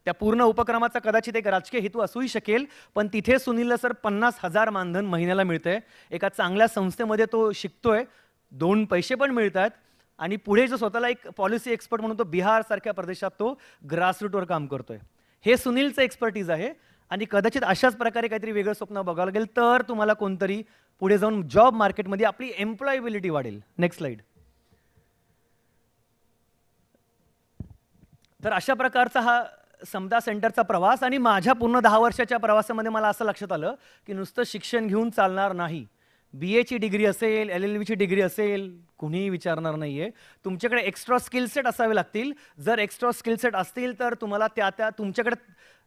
त्या पूर्ण उपक्रमाचा कदाचित एक राजकीय हेतू असूही शकेल, पण तिथे सुनीलला सर 50,000 मानधन महिन्याला मिळतंय. एका चांगल्या संस्थेमध्ये तो शिकतोय, 2 पैसे पण मिळत आहेत. आणि पुढे जो स्वतःला एक पॉलिसी एक्सपर्ट म्हणून तो बिहारसारख्या प्रदेशात तो ग्रासरूटवर काम करतोय. हे सुनीलचं एक्सपर्टीज आहे. आणि कदाचित अशाच प्रकारे काहीतरी वेगळं स्वप्न बघावं लागेल, तर तुम्हाला कोणतरी पुढे जाऊन जॉब मार्केटमध्ये आपली एम्प्लॉयबिलिटी वाढेल. Next slide. तर अशा प्रकारचा हा समता सेंटरचा प्रवास. आणि माझ्या पूर्ण 10 वर्षाच्या प्रवासामध्ये मला असं लक्षात आलं की नुसतं शिक्षण घेऊन चालणार नाही. BAची डिग्री असेल, LLBची डिग्री असेल, कुणीही विचारणार नाहीये. तुमच्याकडे एक्स्ट्रा स्किल सेट असावे लागतील. जर एक्स्ट्रा स्किल सेट असतील तर तुम्हाला त्या तुमच्याकडे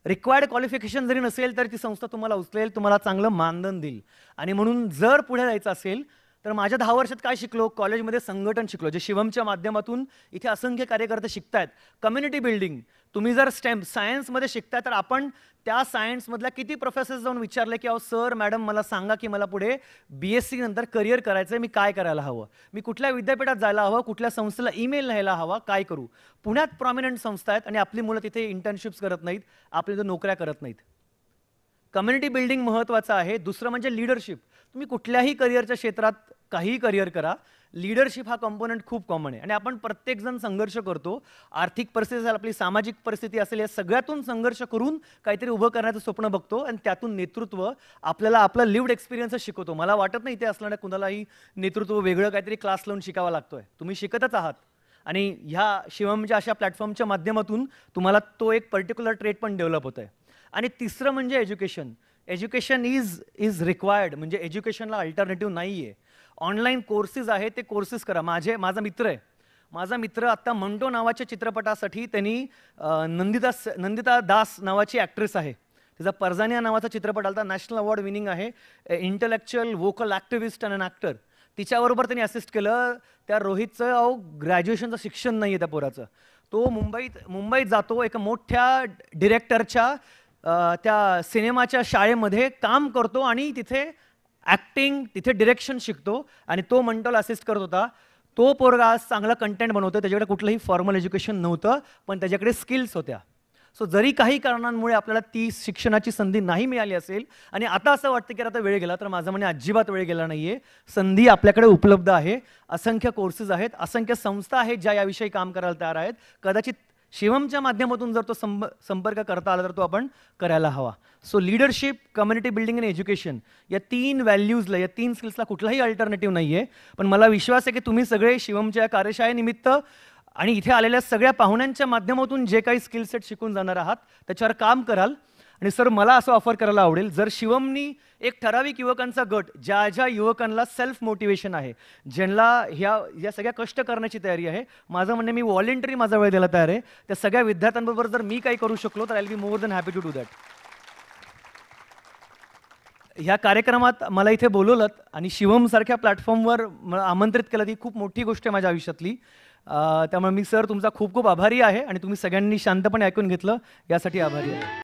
रिक्वायर्ड क्वालिफिकेशन जरी नसेल तर ती संस्था तुम्हाला उचलेल, तुम्हाला चांगलं मानधन देईल. आणि म्हणून जर पुढे जायचं असेल तर माझ्या 10 वर्षात काय शिकलो? कॉलेजमध्ये संघटन शिकलो, जे शिवमच्या माध्यमातून इथे असंख्य कार्यकर्ते शिकतायत. Community building. तुम्ही जर STEM सायन्समध्ये शिकताय तर आपण त्या सायन्समधल्या किती प्रोफेसर्स जाऊन विचारले की अहो सर मॅडम मला सांगा की मला पुढे BSc नंतर करिअर करायचं आहे, मी काय करायला हवं, मी कुठल्या विद्यापीठात जायला हवं, कुठल्या संस्थेला ईमेल लिहायला हवा, काय करू? पुण्यात प्रॉमिनंट संस्था आहेत आणि आपली मुलं तिथे इंटर्नशिप्स करत नाहीत, आपल्या इथे नोकऱ्या करत नाहीत. कम्युनिटी बिल्डिंग महत्त्वाचं आहे. दुसरं म्हणजे लीडरशिप. तुम्ही कुठल्याही करिअरच्या क्षेत्रात काहीही करिअर करा, लीडरशिप हा कंपोनंट खूप कॉमन आहे आणि आपण प्रत्येकजण संघर्ष करतो. आर्थिक परिस्थिती असेल, आपली सामाजिक परिस्थिती असेल, या सगळ्यातून संघर्ष करून काहीतरी उभं करण्याचं स्वप्न बघतो आणि त्यातून नेतृत्व आपल्याला आपला लिव्ड एक्सपिरियन्सच शिकवतो. मला वाटत नाही इथे असणाऱ्या कुणालाही नेतृत्व वेगळं काहीतरी क्लास लावून शिकावा लागतोय. तुम्ही शिकतच आहात आणि ह्या शिवमच्या अशा प्लॅटफॉर्मच्या माध्यमातून तुम्हाला तो एक पर्टिक्युलर ट्रेट पण डेव्हलप होत आहे. आणि तिसरं म्हणजे एज्युकेशन. Education is required. म्हणजे एज्युकेशनला अल्टरनेटिव्ह नाही आहे. ऑनलाईन कोर्सेस आहेत, ते कोर्सेस करा. माझा मित्र आत्ता मंटो नावाच्या चित्रपटासाठी त्यांनी नंदिता दास नावाची ॲक्ट्रेस आहे, तिचा परजानिया नावाचा चित्रपट आला, नॅशनल अवॉर्ड विनिंग आहे, intellectual vocal activist and actor. तिच्याबरोबर त्यांनी असिस्ट केलं. त्या रोहितचं ग्रॅज्युएशनचं शिक्षण नाही आहे त्या पोराचं. तो मुंबईत जातो, एका मोठ्या डिरेक्टरच्या त्या सिनेमाच्या शाळेमध्ये काम करतो आणि तिथे ॲक्टिंग, तिथे डिरेक्शन शिकतो आणि तो मंटोला असिस्ट करत होता. तो पोरगा आज चांगला कंटेंट बनवतो. त्याच्याकडे कुठलंही फॉर्मल एज्युकेशन नव्हतं, पण त्याच्याकडे स्किल्स होत्या. सो जरी काही कारणांमुळे आपल्याला ती शिक्षणाची संधी नाही मिळाली असेल आणि आता असं वाटतं की आता वेळ गेला, तर माझं म्हणणे अजिबात वेळ गेला नाही आहे. संधी आपल्याकडे उपलब्ध आहे. असंख्य कोर्सेस आहेत, असंख्य संस्था आहेत ज्या याविषयी काम करायला तयार आहेत. कदाचित शिवमच्या माध्यमातून जर तो संपर्क करता आला तर तो आपण करायला हवा. सो लीडरशिप, कम्युनिटी बिल्डिंग आणि एज्युकेशन या 3 व्हॅल्यूजला, या 3 स्किल्सला कुठलाही अल्टरनेटिव्ह नाही आहे. पण मला विश्वास आहे की तुम्ही सगळे शिवमच्या कार्यशाळेनिमित्त आणि इथे आलेल्या सगळ्या पाहुण्यांच्या माध्यमातून जे काही स्किल सेट शिकून जाणार आहात त्याच्यावर काम कराल. आणि सर, मला असं ऑफर करायला आवडेल, जर शिवमनी एक ठराविक युवकांचा गट, ज्या युवकांना सेल्फ मोटिवेशन आहे, ज्यांना या सगळ्या कष्ट करण्याची तयारी आहे, माझं म्हणणं मी व्हॉलेंटरी माझा वेळ द्यायला तयार आहे. त्या सगळ्या विद्यार्थ्यांबरोबर जर मी काही करू शकलो तर I will be more than happy to do that. ह्या कार्यक्रमात मला इथे बोलवलं आणि शिवमसारख्या प्लॅटफॉर्मवर मला आमंत्रित केलं, ती खूप मोठी गोष्ट आहे माझ्या आयुष्यातली. त्यामुळे मी सर तुमचा खूप खूप आभारी आहे आणि तुम्ही सगळ्यांनी शांतपणे ऐकून घेतलं यासाठी आभारी आहे.